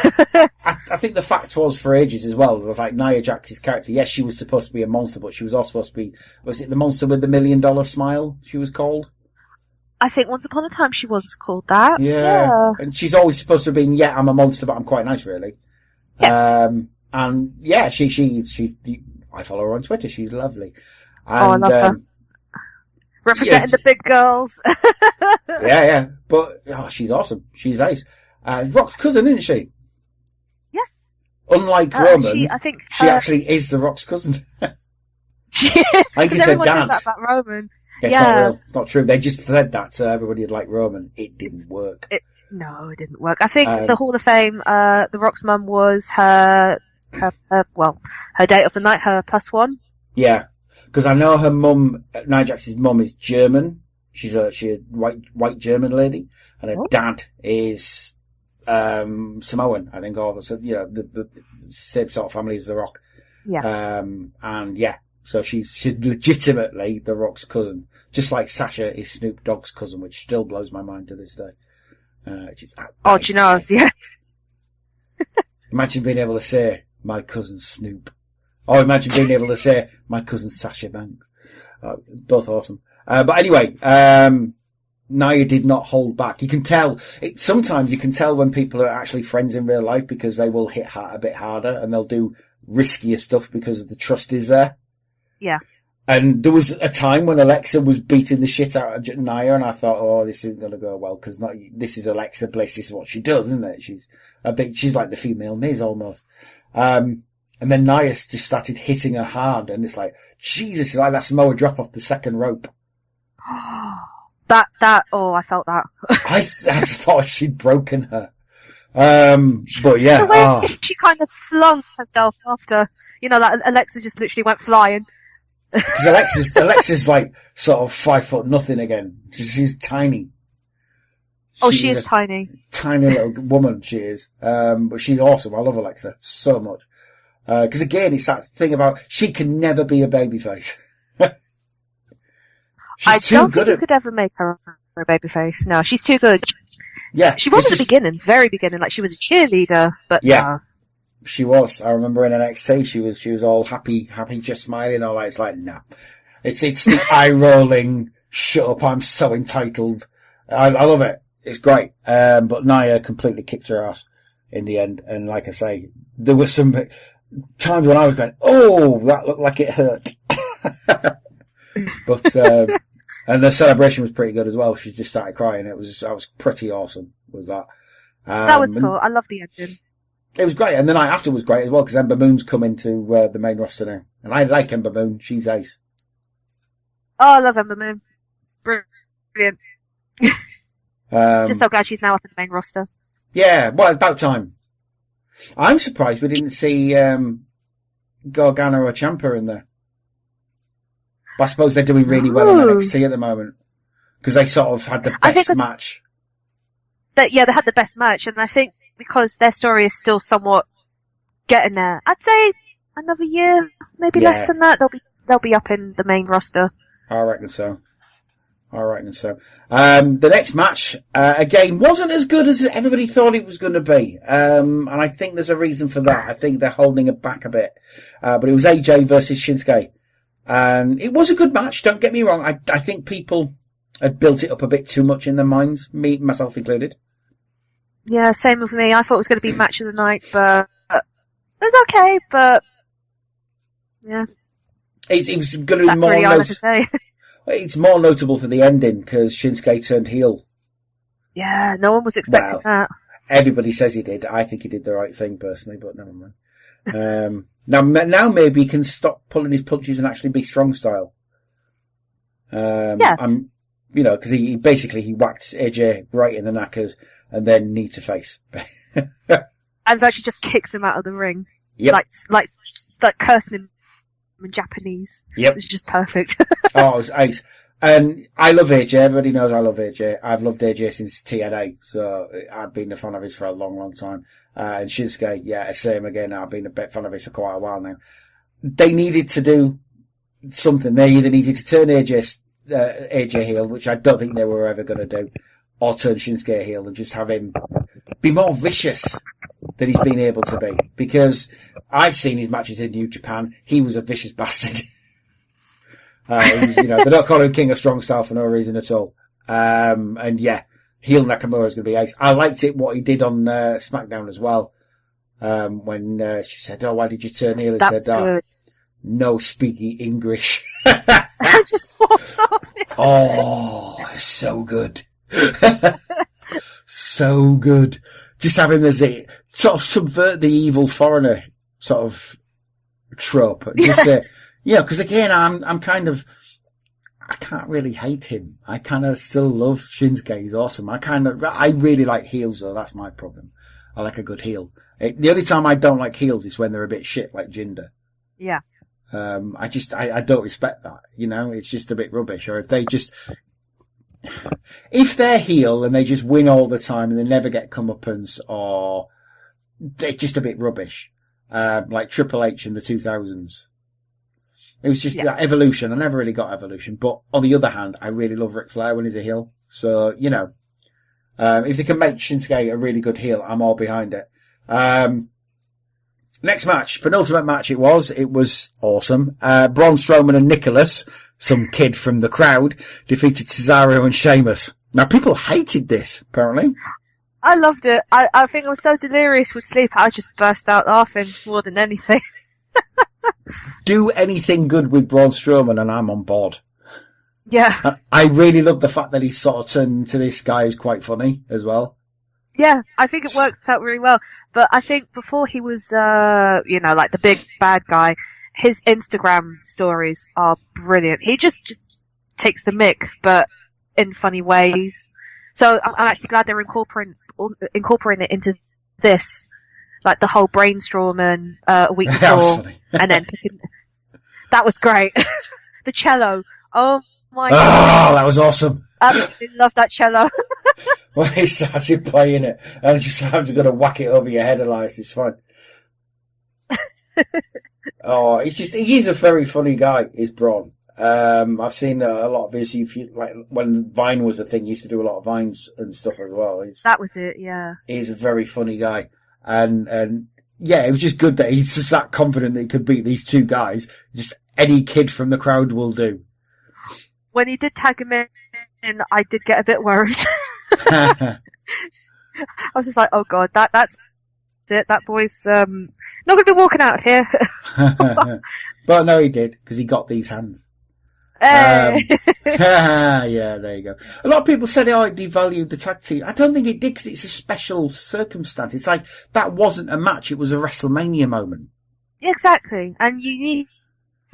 I think the fact was for ages as well, like Nia Jax's character, yes, she was supposed to be a monster, but she was also supposed to be, was it the monster with the $1 million smile she was called? I think once upon a time she was called that. Yeah. And she's always supposed to have been, I'm a monster, but I'm quite nice, really. Yeah. And yeah, she's I follow her on Twitter. She's lovely. I And, love her. Representing the big girls. Yeah. But, she's awesome. She's ace. Rock's cousin, isn't she? Yes. Unlike Roman, I think she actually is the Rock's cousin. I think it's her dad. That about Roman. It's not real. Not true. They just said that to everybody who'd like Roman. It didn't work. No, it didn't work. I think the Hall of Fame, The Rock's mum was her date of the night, her +1. Yeah. Because I know her mum, Nia Jax's mum, is German. She's a white German lady. And her dad is, Samoan, I think, the same sort of family as The Rock. Yeah. And yeah. So she's legitimately The Rock's cousin. Just like Sasha is Snoop Dogg's cousin, which still blows my mind to this day. Do you know? Yeah. Imagine being able to say, my cousin Snoop. Or imagine being able to say, my cousin Sasha Banks. Both awesome. But anyway, Nia did not hold back. You can tell, sometimes you can tell when people are actually friends in real life because they will hit a bit harder and they'll do riskier stuff because the trust is there. Yeah. And there was a time when Alexa was beating the shit out of Nia, and I thought, this isn't going to go well, because this is Alexa Bliss, this is what she does, isn't it? She's like the female Miz almost. And then Nia just started hitting her hard, and it's like, Jesus, it's like that Samoa drop off the second rope. I felt that. I thought she'd broken her. But yeah. The way she kind of flung herself after, like Alexa just literally went flying. Because Alexa's like sort of 5'0" again. She's tiny. She is tiny. Tiny little woman, she is. But she's awesome. I love Alexa so much. Because again, it's that thing about she can never be a babyface. I don't think you could ever make her a babyface. No, she's too good. Yeah. She was at the beginning, very beginning, like she was a cheerleader, but yeah. She was. I remember in NXT, she was all happy, just smiling, all that. It's like, nah. It's the eye rolling, shut up, I'm so entitled. I love it. It's great. But Nia completely kicked her ass in the end. And like I say, there were some times when I was going, oh, that looked like it hurt. But, and the celebration was pretty good as well. She just started crying. That was pretty awesome, was that. That was cool. I love the ending. It was great. And the night after was great as well, because Ember Moon's come into the main roster now. And I like Ember Moon. She's ace. Oh, I love Ember Moon. Brilliant. Just so glad she's now up in the main roster. Yeah, well, it's about time. I'm surprised we didn't see Gargano or Ciampa in there. But I suppose they're doing really well on NXT at the moment. Because they sort of had the best match. They had the best match, and I think because their story is still somewhat getting there, I'd say another year, maybe less than that, they'll be up in the main roster. I reckon so. The next match, again, wasn't as good as everybody thought it was going to be. And I think there's a reason for that. I think they're holding it back a bit. But it was AJ versus Shinsuke. And it was a good match, don't get me wrong. I think people had built it up a bit too much in their minds, myself included. Yeah, same with me. I thought it was going to be match of the night, but it was okay, but yeah. It was going to be more really It's more notable for the ending because Shinsuke turned heel. Yeah, no one was expecting that. Everybody says he did. I think he did the right thing personally, but never mind. Now maybe he can stop pulling his punches and actually be strong style. Because he basically whacked AJ right in the knackers and then knee to face. And actually just kicks him out of the ring. Yep. Like cursing him in Japanese. Yep. It was just perfect. Oh, it was ace. And I love AJ. Everybody knows I love AJ. I've loved AJ since TNA, so I've been a fan of his for a long, long time. And Shinsuke, yeah, same again. I've been a bit fan of his for quite a while now. They needed to do something. They either needed to turn AJ heel, which I don't think they were ever going to do, or turn Shinsuke heel and just have him be more vicious than he's been able to be. Because I've seen his matches in New Japan. He was a vicious bastard. They don't call him King of Strong Style for no reason at all. And yeah, heel Nakamura is going to be ace. I liked it what he did on SmackDown as well. When she said, "Oh, why did you turn heel?" He said, good. "No speaky English." I just walked off. Oh, so good. So good. Just have him as a sort of subvert the evil foreigner sort of trope. Just say, because again, I'm kind of, I can't really hate him. I kind of still love Shinsuke. He's awesome. I really like heels though. That's my problem. I like a good heel. The only time I don't like heels is when they're a bit shit, like Jinder. Yeah. I don't respect that. It's just a bit rubbish. Or if they're heel and they just win all the time and they never get comeuppance, or they're just a bit rubbish. Like Triple H in the 2000s. It was just that Evolution. I never really got Evolution. But on the other hand, I really love Ric Flair when he's a heel. So, if they can make Shinsuke a really good heel, I'm all behind it. Next match, penultimate match it was awesome. Braun Strowman and Nicholas, some kid from the crowd, defeated Cesaro and Sheamus. Now people hated this, apparently. I loved it. I think I was so delirious with sleep, I just burst out laughing more than anything. Do anything good with Braun Strowman and I'm on board. Yeah. I really love the fact that he sort of turned into this guy who's quite funny as well. Yeah, I think it worked out really well. But I think before he was, like the big bad guy, his Instagram stories are brilliant. He just takes the mick, but in funny ways. So I'm actually glad they're incorporating it into this, like the whole brainstorming a week before, and then that was great. The cello, oh my god, that was awesome. Absolutely love that cello. When he started playing it, and just I'm just gonna whack it over your head, Elias. It's fun. Oh, he's a very funny guy, is Braun. I've seen a lot of his, like when Vine was a thing, he used to do a lot of Vines and stuff as well. That was it, yeah. He's a very funny guy. And yeah, it was just good that he's just that confident that he could beat these two guys. Just any kid from the crowd will do. When he did tag him in, I did get a bit worried. I was just like, oh god, that's it. That boy's not going to be walking out here. But no, he did, because he got these hands. Hey. Yeah, there you go. A lot of people said, oh, it devalued the tag team. I don't think it did, because it's a special circumstance. It's like, that wasn't a match, it was a WrestleMania moment. Exactly. And you need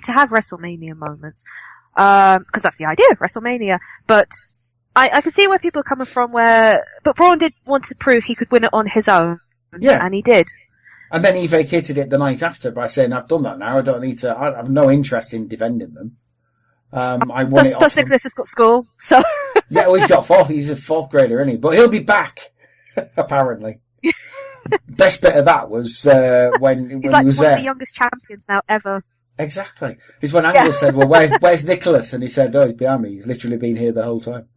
to have WrestleMania moments. Because that's the idea, WrestleMania. But I can see where people are coming from but Braun did want to prove he could win it on his own. Yeah. And he did. And then he vacated it the night after by saying, I've done that now, I have no interest in defending them. I won it. Plus Nicholas has got school, so. Yeah, well, he's a fourth grader, isn't he? But he'll be back, apparently. Best bit of that was, when he's he like was one there. of the youngest champions now ever. Exactly. It's when Angle said, well, where's Nicholas? And he said, oh, he's behind me. He's literally been here the whole time.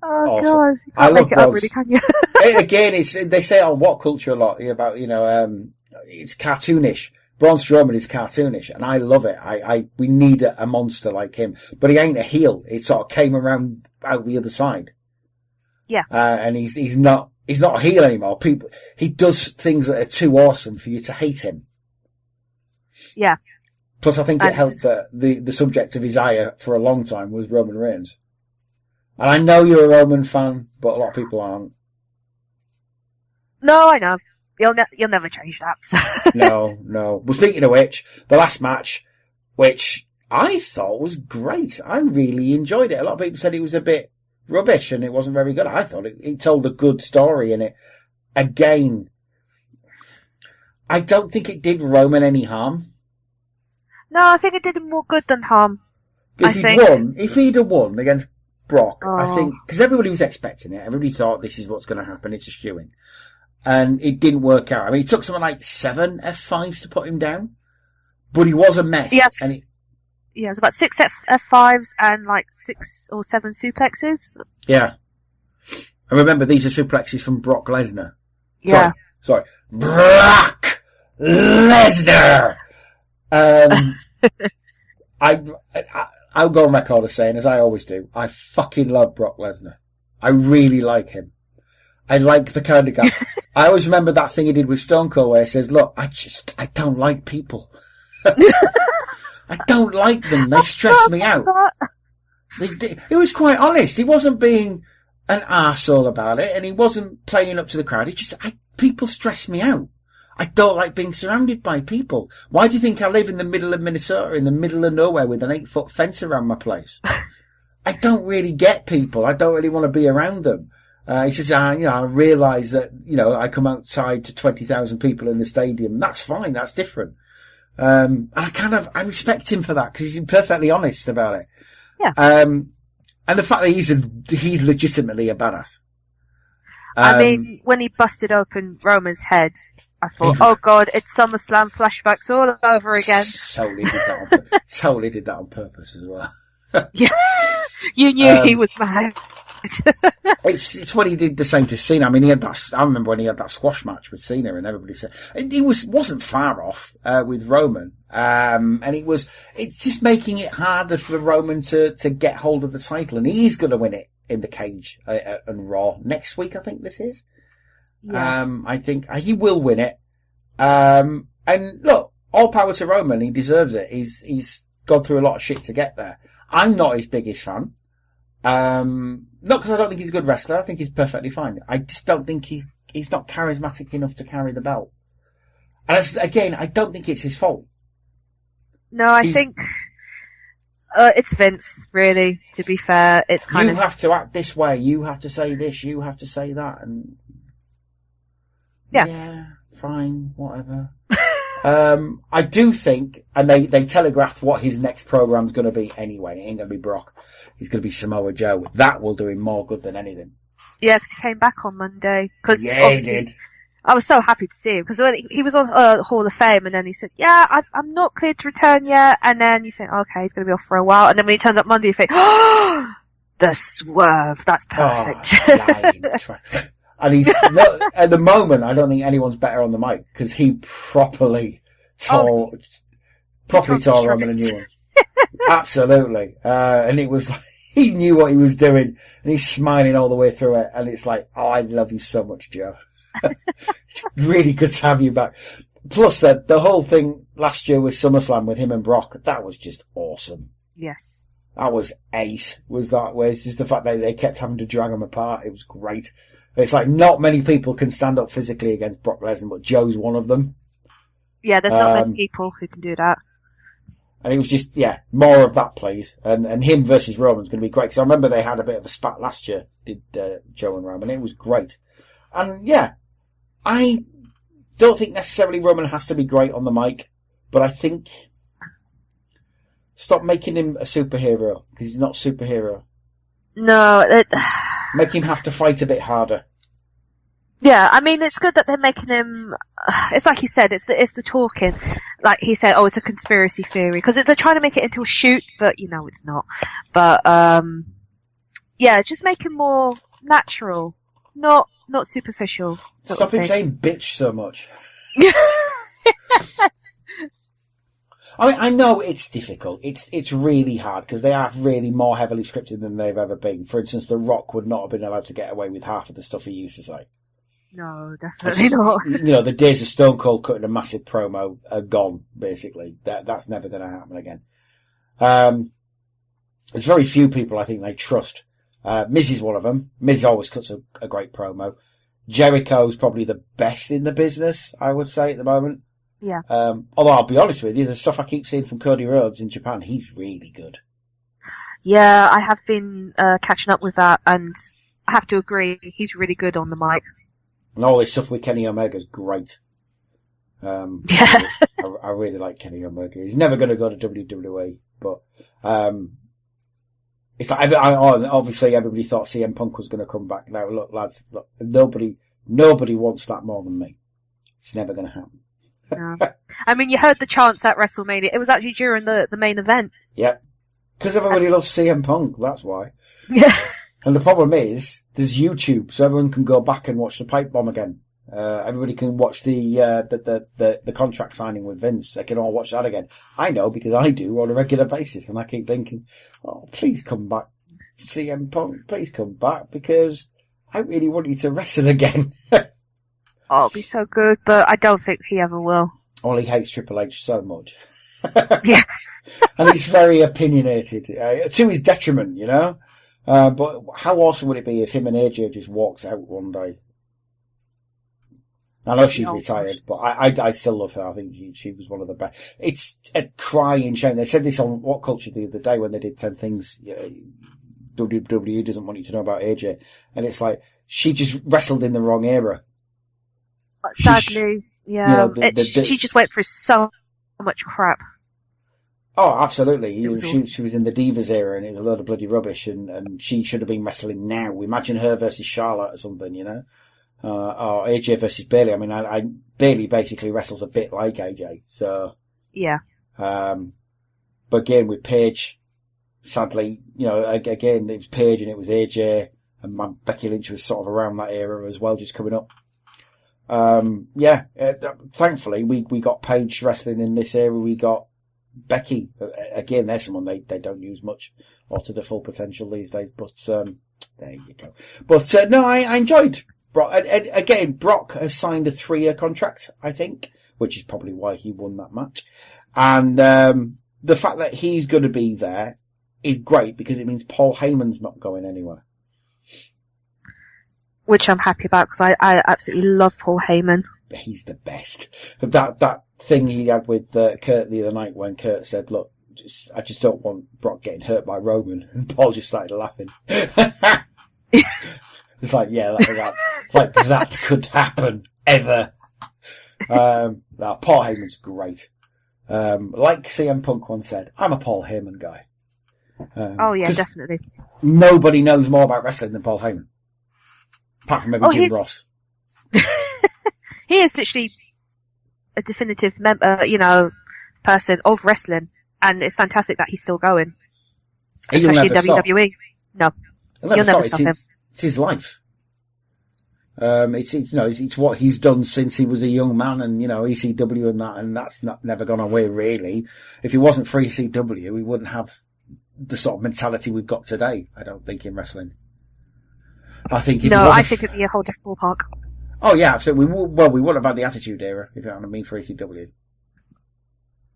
Oh awesome. god, you I can't love make it up, those. really, can you? Again, they say on What Culture a lot about, it's cartoonish. Braun Strowman is cartoonish, and I love it. We need a monster like him, but he ain't a heel. It sort of came around out the other side. Yeah. And he's not a heel anymore. He does things that are too awesome for you to hate him. Yeah. Plus, I think it helped that the subject of his ire for a long time was Roman Reigns. And I know you're a Roman fan, but a lot of people aren't. No, I know. You'll never change that. So. No. Well, speaking of which, the last match, which I thought was great. I really enjoyed it. A lot of people said it was a bit rubbish and it wasn't very good. I thought it told a good story in it. Again, I don't think it did Roman any harm. No, I think it did him more good than harm. If he'd have won against Brock, Oh. I think, because everybody was expecting it. Everybody thought this is what's going to happen. It's a shoo-in. And it didn't work out. I mean, it took something like 7 F5s to put him down, but he was a mess. Yeah, and it was about 6 F5s and like 6 or 7 suplexes. Yeah. And remember, these are suplexes from Brock Lesnar. Yeah. Sorry. Brock Lesnar! I'll go on record as saying, as I always do, I fucking love Brock Lesnar. I really like him. I like the kind of guy. I always remember that thing he did with Stone Cold where he says, look, I don't like people. I don't like them. They stress me out. He was quite honest. He wasn't being an arsehole about it and he wasn't playing up to the crowd. People stress me out. I don't like being surrounded by people. Why do you think I live in the middle of Minnesota, in the middle of nowhere with an 8-foot fence around my place? I don't really get people. I don't really want to be around them. He says, I realise that, I come outside to 20,000 people in the stadium. That's fine. That's different. And I respect him for that because he's perfectly honest about it. Yeah. And the fact that he's legitimately a badass. I mean, when he busted open Roman's head, I thought, oh god, it's SummerSlam flashbacks all over again. Totally did that on purpose as well. Yeah. You knew he was mad. It's when he did the same to Cena. I mean, I remember when he had that squash match with Cena and everybody said, he wasn't far off, with Roman. And it's just making it harder for Roman to get hold of the title and he's going to win it in the cage and Raw next week. I think this is. Yes. I think he will win it. And look, all power to Roman. He deserves it. He's gone through a lot of shit to get there. I'm not his biggest fan. Not because I don't think he's a good wrestler. I think he's perfectly fine. I just don't think he's not charismatic enough to carry the belt. And again, I don't think it's his fault. No, I think it's Vince, really, to be fair. It's kind You have to act this way, you have to say this, you have to say that, and... Yeah, fine, whatever. I do think, and they telegraphed what his next program's going to be anyway. It ain't going to be Brock. It's going to be Samoa Joe. That will do him more good than anything. Yeah, because he came back on Monday. Cause yeah, he did. I was so happy to see him, because he was on Hall of Fame, and then he said, I'm not cleared to return yet, and then you think, okay, he's going to be off for a while, and then when he turned up Monday, you think, oh, the swerve, that's perfect. Oh, and he's not, at the moment, I don't think anyone's better on the mic, because he properly tore Roman a new one. Absolutely. And it was like, he knew what he was doing, and he's smiling all the way through it, and it's like, oh, I love you so much, Joe. It's really good to have you back. Plus, the whole thing last year with SummerSlam with him and Brock, that was just awesome. Yes. That was ace, was that way. It's just the fact that they kept having to drag him apart. It was great. It's like, not many people can stand up physically against Brock Lesnar, but Joe's one of them. Yeah, there's not many people who can do that. And it was just, more of that, please. And him versus Roman's going to be great. Because I remember they had a bit of a spat last year, did Joe and Roman. It was great. And I don't think necessarily Roman has to be great on the mic, but I think stop making him a superhero, because he's not a superhero. No. Make him have to fight a bit harder. Yeah, I mean, it's good that they're making him, it's like you said, it's the talking. Like he said, it's a conspiracy theory, because they're trying to make it into a shoot, but it's not. But, just make him more natural, not superficial. Stop him saying bitch so much. I mean, I know it's difficult. It's really hard, because they are really more heavily scripted than they've ever been. For instance, The Rock would not have been allowed to get away with half of the stuff he used to say. No, definitely not. The days of Stone Cold cutting a massive promo are gone, basically. That's never going to happen again. There's very few people I think they trust. Miz is one of them. Miz always cuts a great promo. Jericho's probably the best in the business, I would say, at the moment. Yeah. Although I'll be honest with you, the stuff I keep seeing from Cody Rhodes in Japan, he's really good. Yeah, I have been catching up with that, and I have to agree, he's really good on the mic. And all this stuff with Kenny Omega's great. Yeah. I really like Kenny Omega. He's never going to go to WWE, but it's like, obviously everybody thought CM Punk was going to come back. Now, look, lads, nobody wants that more than me. It's never going to happen. No. I mean, you heard the chants at WrestleMania. It was actually during the main event. Yep. Because everybody loves CM Punk, that's why. Yeah. And the problem is, there's YouTube, so everyone can go back and watch the pipe bomb again. Everybody can watch the contract signing with Vince. They can all watch that again. I know, because I do on a regular basis, and I keep thinking, oh, please come back, CM Punk, please come back, because I really want you to wrestle again. Oh, it'll be so good, but I don't think he ever will. Well, he hates Triple H so much. Yeah. And he's very opinionated, to his detriment, but how awesome would it be if him and AJ just walks out one day? I know she's retired, but I still love her. I think she was one of the best. It's a crying shame. They said this on What Culture the other day when they did 10 things WWE doesn't want you to know about AJ. And it's like, she just wrestled in the wrong era. Sadly, yeah. She just went through so much crap. Oh, absolutely. She was in the Divas era, and it was a load of bloody rubbish, and she should have been wrestling now. Imagine her versus Charlotte or something, or AJ versus Bayley. I mean, Bayley basically wrestles a bit like AJ, so. Yeah. But again, with Paige, sadly, again, it was Paige and it was AJ, and Becky Lynch was sort of around that era as well, just coming up. Thankfully, we got Paige wrestling in this era. We got Becky. Again, there's someone they don't use much or to the full potential these days, but, there you go. But, no, I enjoyed Brock. Again, Brock has signed a 3-year contract, I think, which is probably why he won that match. And, the fact that he's going to be there is great, because it means Paul Heyman's not going anywhere. Which I'm happy about, because I absolutely love Paul Heyman. He's the best. That thing he had with Kurt the other night when Kurt said, "Look, I just don't want Brock getting hurt by Roman," and Paul just started laughing. It's like, yeah, that could happen ever. Paul Heyman's great. Like CM Punk once said, I'm a Paul Heyman guy. Oh yeah, definitely. Nobody knows more about wrestling than Paul Heyman. Apart from maybe Jim Ross. He is literally a definitive person of wrestling, and it's fantastic that he's still going. Especially in WWE. No. You'll never stop him. It's his life. It's what he's done since he was a young man, and ECW and that's never gone away really. If he wasn't for ECW, we wouldn't have the sort of mentality we've got today, I don't think, in wrestling. I think it'd be a whole different ballpark. Oh yeah, absolutely. We wouldn't have had the Attitude Era, if you know what I mean, for ECW.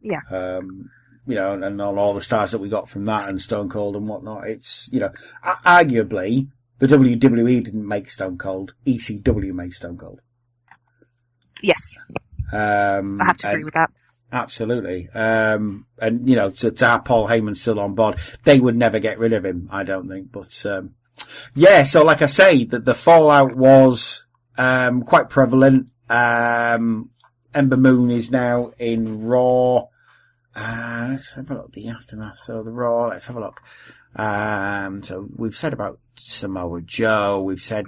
Yeah. And all the stars that we got from that and Stone Cold and whatnot. It's, arguably, the WWE didn't make Stone Cold. ECW made Stone Cold. Yes. I have to agree with that. Absolutely. To have Paul Heyman still on board, they would never get rid of him, I don't think. But, so like I say, the fallout was, quite prevalent. Ember Moon is now in Raw. Let's have a look. The aftermath. So the Raw, let's have a look. So we've said about Samoa Joe. We've said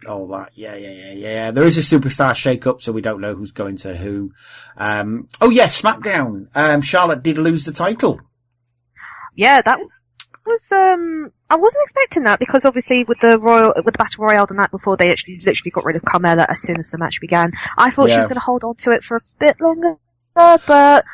all that. Yeah. There is a superstar shake-up, so we don't know who's going to who. SmackDown. Charlotte did lose the title. Yeah, that was, I wasn't expecting that because obviously with the Battle Royale the night before, they actually literally got rid of Carmella as soon as the match began. I thought she was going to hold on to it for a bit longer, but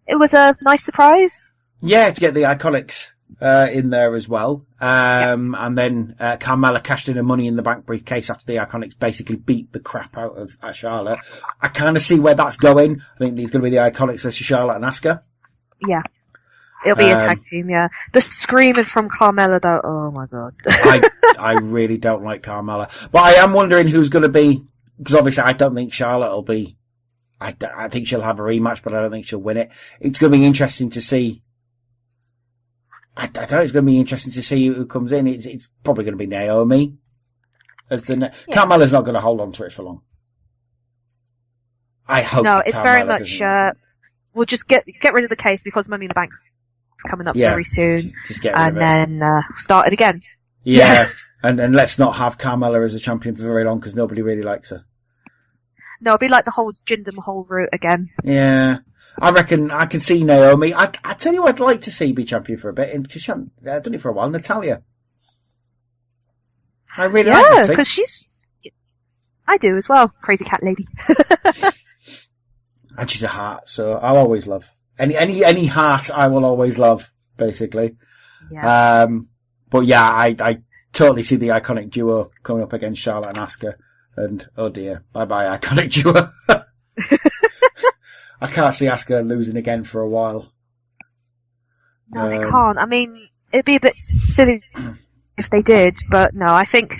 it was a nice surprise. Yeah, to get the Iconics in there as well. And then Carmella cashed in a Money in the Bank briefcase after the Iconics basically beat the crap out of Charlotte. I kind of see where that's going. I think it's going to be the Iconics versus Charlotte and Asuka. Yeah. It'll be a tag team, yeah. The screaming from Carmella, though, oh my god. I really don't like Carmella. But I am wondering who's going to be, because obviously I don't think Charlotte will be, I think she'll have a rematch, but I don't think she'll win it. It's going to be interesting to see. I don't know, it's going to be interesting to see who comes in. It's probably going to be Naomi. Carmella's not going to hold on to it for long. I hope. No, it's Carmella very much, we'll just get rid of the case because Money in the Bank's coming up very soon. Just get rid of it. And then, start it again. Yeah. and let's not have Carmella as a champion for very long because nobody really likes her. No, it'll be like the whole Jinder Mahal route again. Yeah. I reckon I can see Naomi. I tell you what I'd like to see be champion for a bit, because she hasn't done it for a while. Natalya. I really like Natalya. Yeah, because I do as well. Crazy cat lady. And she's a heart, so I'll always love. Any heart I will always love, basically. Yeah. But yeah, I totally see the Iconic duo coming up against Charlotte and Asuka. And, oh dear, bye-bye Iconic duo. I can't see Asuka losing again for a while. No, they can't. I mean, it'd be a bit silly if they did, but no, I think,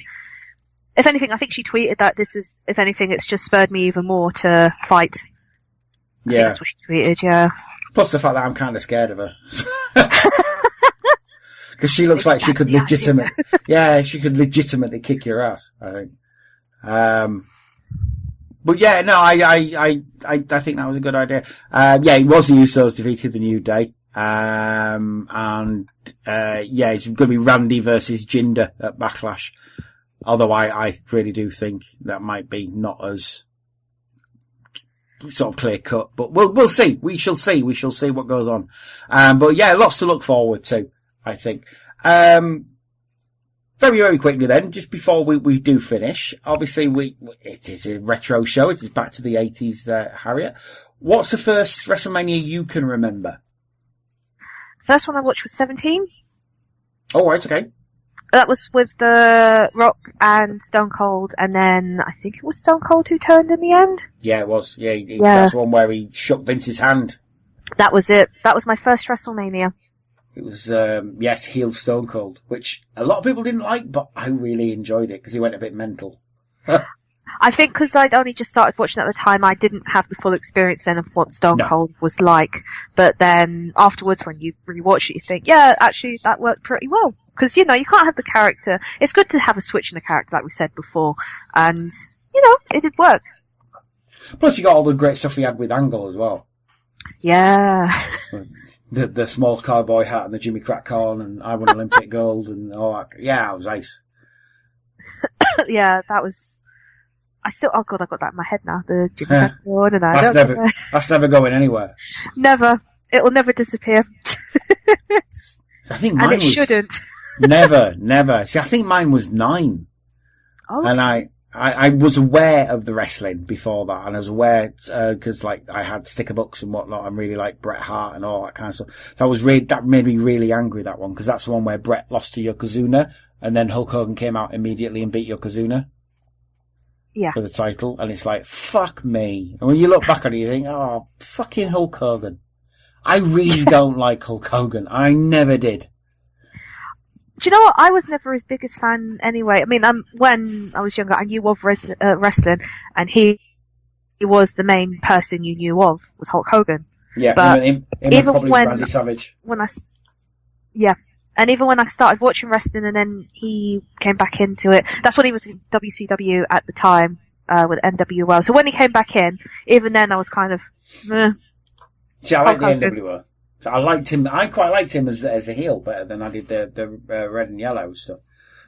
if anything, I think she tweeted that if anything, it's just spurred me even more to fight. I think that's what she tweeted, yeah. Plus the fact that I'm kind of scared of her. Because she looks like she could legitimately kick your ass, I think. But yeah, no, I think that was a good idea. It was the Usos defeated the New Day. It's going to be Randy versus Jinder at Backlash. Although I really do think that might be not as sort of clear cut, but we'll see. We shall see what goes on. But yeah, lots to look forward to, I think. Very, very quickly then, just before we do finish, obviously it is a retro show. It is back to the 80s, Harriet. What's the first WrestleMania you can remember? First one I watched was 17. Oh, right, okay. That was with The Rock and Stone Cold, and then I think it was Stone Cold who turned in the end. Yeah, it was. Yeah. That's the one where he shook Vince's hand. That was it. That was my first WrestleMania. It was, heel Stone Cold, which a lot of people didn't like, but I really enjoyed it because he went a bit mental. I think because I'd only just started watching at the time, I didn't have the full experience then of what Stone Cold was like. But then afterwards, when you rewatch it, you think, yeah, actually, that worked pretty well. Because, you can't have the character. It's good to have a switch in the character, like we said before. And, it did work. Plus, you got all the great stuff he had with Angle as well. Yeah. The small cowboy hat and the Jimmy Crack corn and I won Olympic gold and all that. Yeah, it was ace. Yeah, that was... oh god, I got that in my head now. The Jimmy Crack corn and that's never going anywhere. Never. It will never disappear. I think mine and it shouldn't. Never. See, I think mine was 9. Oh. And I was aware of the wrestling before that, and I was aware, cause I had sticker books and whatnot, and really like Bret Hart and all that kind of stuff. That made me really angry, that one, cause that's the one where Bret lost to Yokozuna, and then Hulk Hogan came out immediately and beat Yokozuna. Yeah. For the title, and it's like, fuck me. And when you look back on it, you think, oh, fucking Hulk Hogan. I really don't like Hulk Hogan. I never did. Do you know what? I was never his biggest fan anyway. I mean, when I was younger, I knew of wrestling, and he was the main person you knew of, was Hulk Hogan. Yeah, but even when Randy Savage. And even when I started watching wrestling and then he came back into it, that's when he was in WCW at the time, with NWO. So when he came back in, even then I was kind of, meh. See, I like the NWO. So I liked him. I quite liked him as a heel better than I did the red and yellow stuff.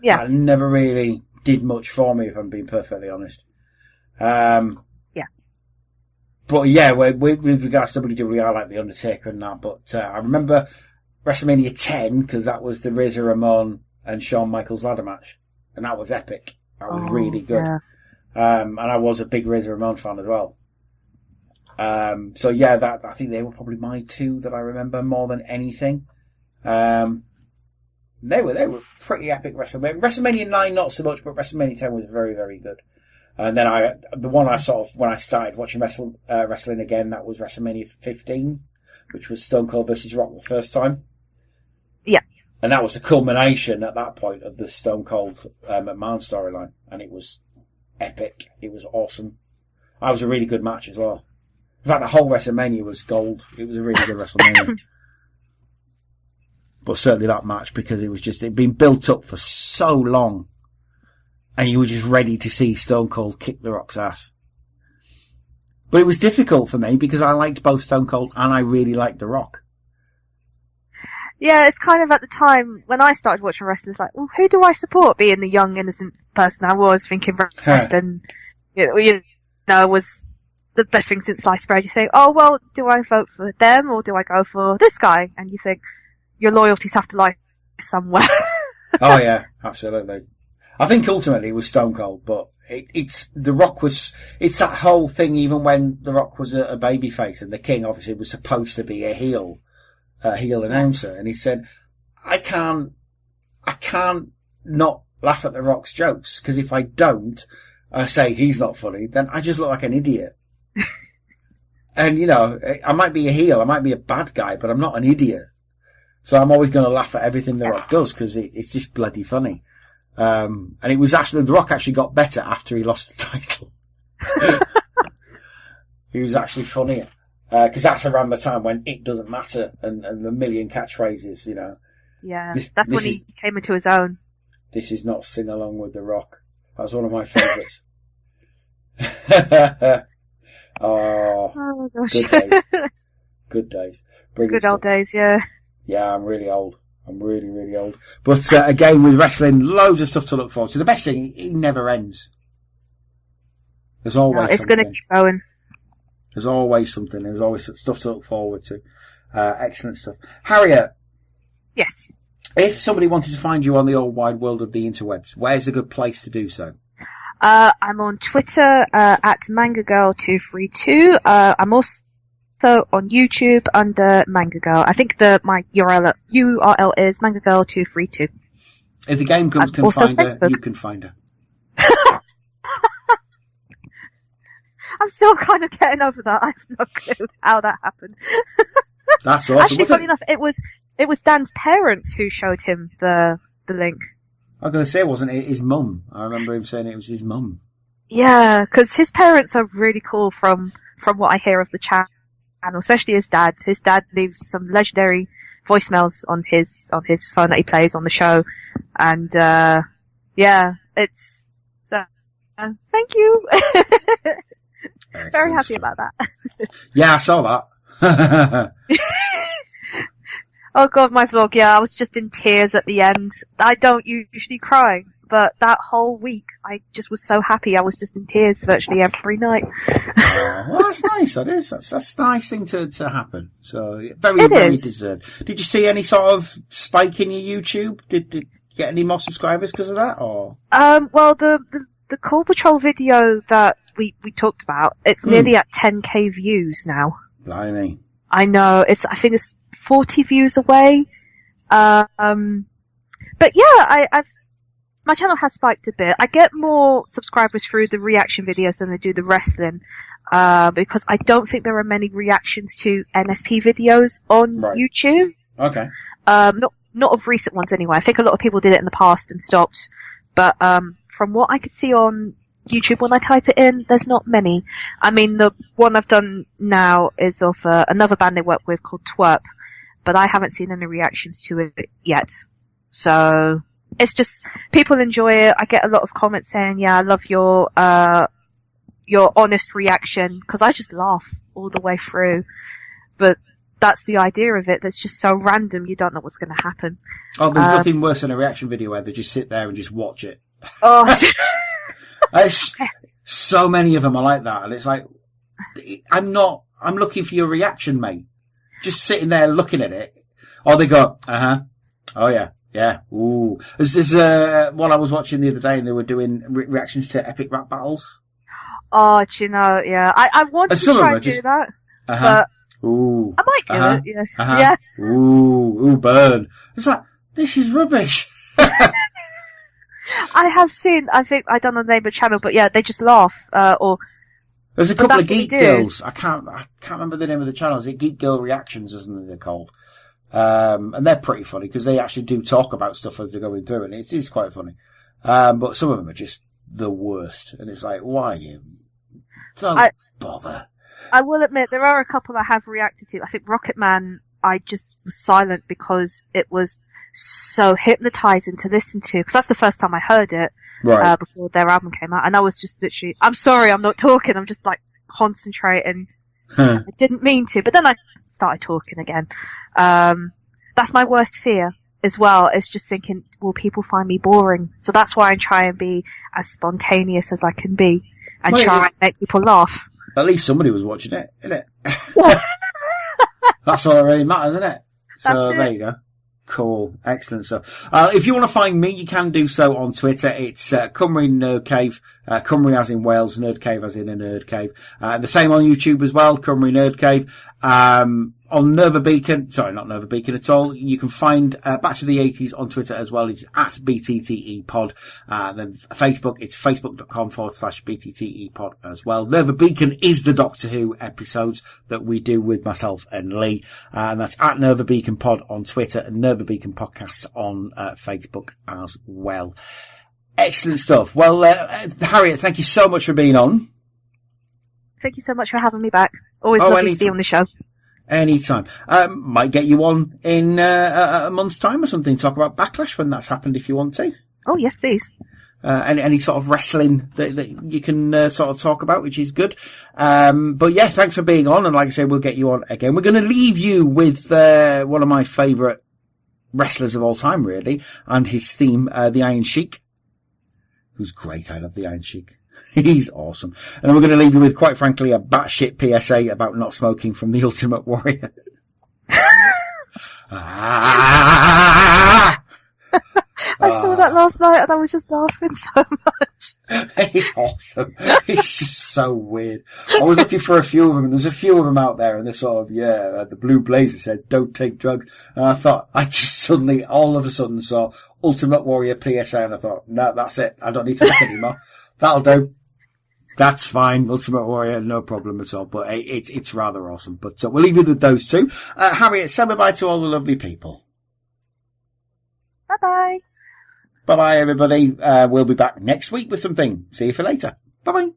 Yeah. That never really did much for me, if I'm being perfectly honest. Yeah. But yeah, with regards to WWE, I like The Undertaker and that. But I remember WrestleMania 10, because that was the Razor Ramon and Shawn Michaels ladder match. And that was epic. That was really good. Yeah. And I was a big Razor Ramon fan as well. So yeah, I think they were probably my 2 that I remember more than anything. They were pretty epic WrestleMania. WrestleMania 9 not so much, but WrestleMania 10 was very, very good. And then the one I sort of, when I started watching wrestling again, that was WrestleMania 15, which was Stone Cold versus Rock the first time. Yeah. And that was the culmination at that point of the Stone Cold McMahon storyline. And it was epic. It was awesome. That was a really good match as well. In fact, the whole WrestleMania was gold. It was a really good WrestleMania. But certainly that match, because it'd been built up for so long. And you were just ready to see Stone Cold kick The Rock's ass. But it was difficult for me because I liked both Stone Cold and I really liked The Rock. Yeah, it's kind of at the time when I started watching wrestling, it's like, well, who do I support? Being the young, innocent person I was, thinking wrestling, was the best thing since sliced bread. You think, oh, well, do I vote for them or do I go for this guy? And you think, your loyalties have to lie somewhere. Oh yeah, absolutely. I think ultimately it was Stone Cold, but it's that whole thing, even when The Rock was a babyface and the King obviously was supposed to be a heel announcer, and he said, I can't not laugh at The Rock's jokes, because if I don't, say he's not funny, then I just look like an idiot. And I might be a heel, I might be a bad guy, but I'm not an idiot. So I'm always going to laugh at everything The Rock does, because it's just bloody funny. And it was actually, The Rock actually got better after he lost the title. He was actually funnier. Because that's around the time when it doesn't matter and the million catchphrases, Yeah, that's when he came into his own. This is not Sing Along with The Rock. That's one of my favourites. Oh gosh. Good days. Good days. Brilliant Good old days, yeah. Yeah, I'm really old. I'm really, really old. But again, with wrestling, loads of stuff to look forward to. The best thing, it never ends. There's always it's going to keep going. There's always something. There's always stuff to look forward to. Excellent stuff. Harriet. Yes. If somebody wanted to find you on the old wide world of the interwebs, where's a good place to do so? I'm on Twitter at MangaGirl232. I'm also on YouTube under MangaGirl. I think my URL is MangaGirl232. If the game comes can find her, you can find her. I'm still kind of getting over that. I have no clue how that happened. That's awesome. Actually, funny enough, it was Dan's parents who showed him the link. I was going to say, wasn't it his mum? I remember him saying it was his mum. Yeah, because his parents are really cool from what I hear of the channel, especially his dad. His dad leaves some legendary voicemails on his phone that he plays on the show, and yeah, it's so. Thank you. Very happy about that. Yeah, I saw that. Oh god, my vlog, yeah, I was just in tears at the end. I don't usually cry, but that whole week, I just was so happy. I was just in tears virtually every night. Well, that's nice, that is. That's a nice thing to happen. So, very deserved. Did you see any sort of spike in your YouTube? Did you get any more subscribers because of that, or? Well, the Call Patrol video that we talked about, it's nearly at 10k views now. Blimey. I know, I think it's 40 views away. But yeah, my channel has spiked a bit. I get more subscribers through the reaction videos than I do the wrestling, because I don't think there are many reactions to NSP videos on YouTube. Okay. Not of recent ones anyway. I think a lot of people did it in the past and stopped. But, from what I could see on YouTube when I type it in, there's not many. I mean, the one I've done now is of another band they work with called Twerp, but I haven't seen any reactions to it yet. So, it's just, people enjoy it. I get a lot of comments saying, yeah, I love your honest reaction, because I just laugh all the way through. But that's the idea of it. That's just so random, you don't know what's going to happen. Oh, there's nothing worse than a reaction video where they just sit there and just watch it. Oh, so many of them are like that, and it's like, I'm looking for your reaction, mate. Just sitting there looking at it. Or they go, oh yeah, ooh. There's one I was watching the other day, and they were doing reactions to epic rap battles. Oh, do you know, yeah. I wanted to try and do that, but ooh. I might do it, yeah. Yeah. Ooh, burn. It's like, this is rubbish. I have seen, I think I done on the neighbour channel, but yeah, they just laugh, or... There's a couple of Geek Girls. I can't remember the name of the channel. Is it Geek Girl Reactions, isn't it they're called? And they're pretty funny, because they actually do talk about stuff as they're going through, and it is quite funny. But some of them are just the worst, and it's like, why you? Don't bother. I will admit, there are a couple I have reacted to. I think Rocket Man, I just was silent because it was so hypnotizing to listen to, because that's the first time I heard it, before their album came out, and I was just literally, I'm sorry, I'm not talking, I'm just like concentrating. I didn't mean to, but then I started talking again. That's my worst fear as well, is just thinking, will people find me boring? So that's why I try and be as spontaneous as I can be, and try and make people laugh. At least somebody was watching it, isn't it? That's all that really matters, isn't it? So there you go. Cool. Excellent stuff. If you want to find me, you can do so on Twitter. It's Cymru Nerd Cave. Cymru as in Wales, Nerd Cave as in a nerd cave. And the same on YouTube as well, Cymru Nerd Cave. On Nerva Beacon, sorry, not Nerva Beacon at all. You can find Back to the 80s on Twitter as well. It's at BTTE Pod. Then Facebook, it's facebook.com/BTTE Pod as well. Nerva Beacon is the Doctor Who episodes that we do with myself and Lee. And that's at Nerva Beacon Pod on Twitter and Nerva Beacon Podcasts on Facebook as well. Excellent stuff. Well, Harriett, thank you so much for being on. Thank you so much for having me back. Always lovely to be on the show. Anytime. Might get you on in a month's time or something, talk about Backlash when that's happened if you want to. Oh, yes, please. Any sort of wrestling that you can sort of talk about, which is good. But yeah, thanks for being on, and like I said, we'll get you on again. We're going to leave you with one of my favourite wrestlers of all time, really, and his theme, the Iron Sheik, who's great. I love the Iron Sheik. He's awesome. And then we're going to leave you with, quite frankly, a batshit PSA about not smoking from the Ultimate Warrior. I saw that last night and I was just laughing so much. He's awesome. It's just so weird. I was looking for a few of them, and there's a few of them out there, and they're sort of, the Blue Blazer said, don't take drugs. And I thought, I just suddenly, all of a sudden saw Ultimate Warrior PSA, and I thought, no, that's it. I don't need to look anymore. That'll do. That's fine. Ultimate Warrior, no problem at all. But it's rather awesome. But we'll leave you with those two. Harriett, say bye-bye to all the lovely people. Bye-bye. Bye-bye, everybody. We'll be back next week with something. See you for later. Bye-bye.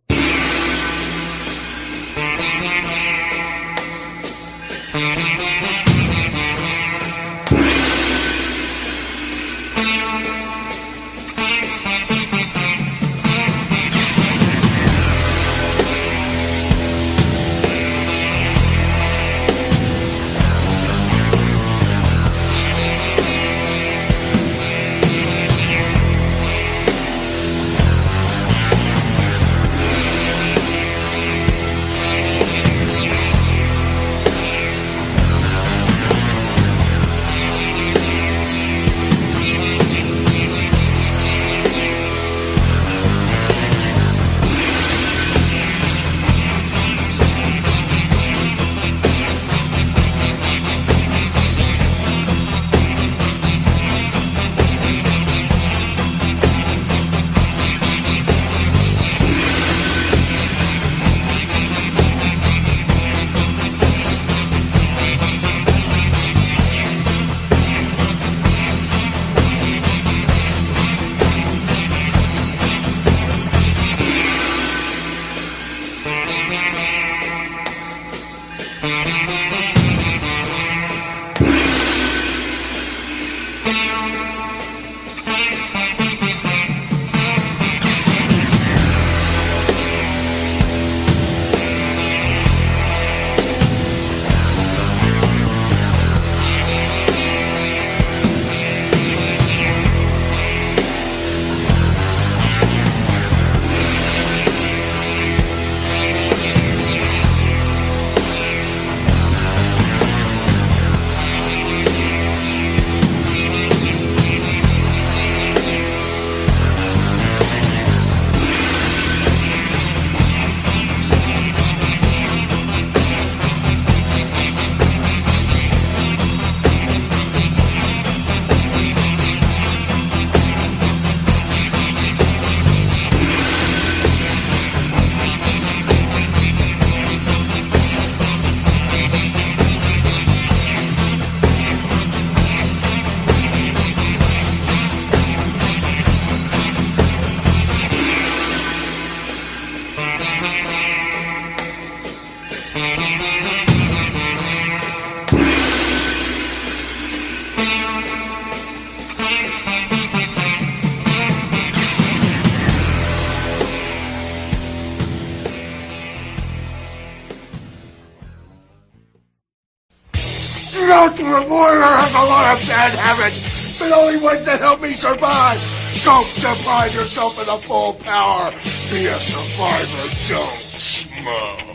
Not the reporter has a lot of bad habits, but only ones that help me survive. Don't deprive yourself of the full power. Be a survivor, don't smoke.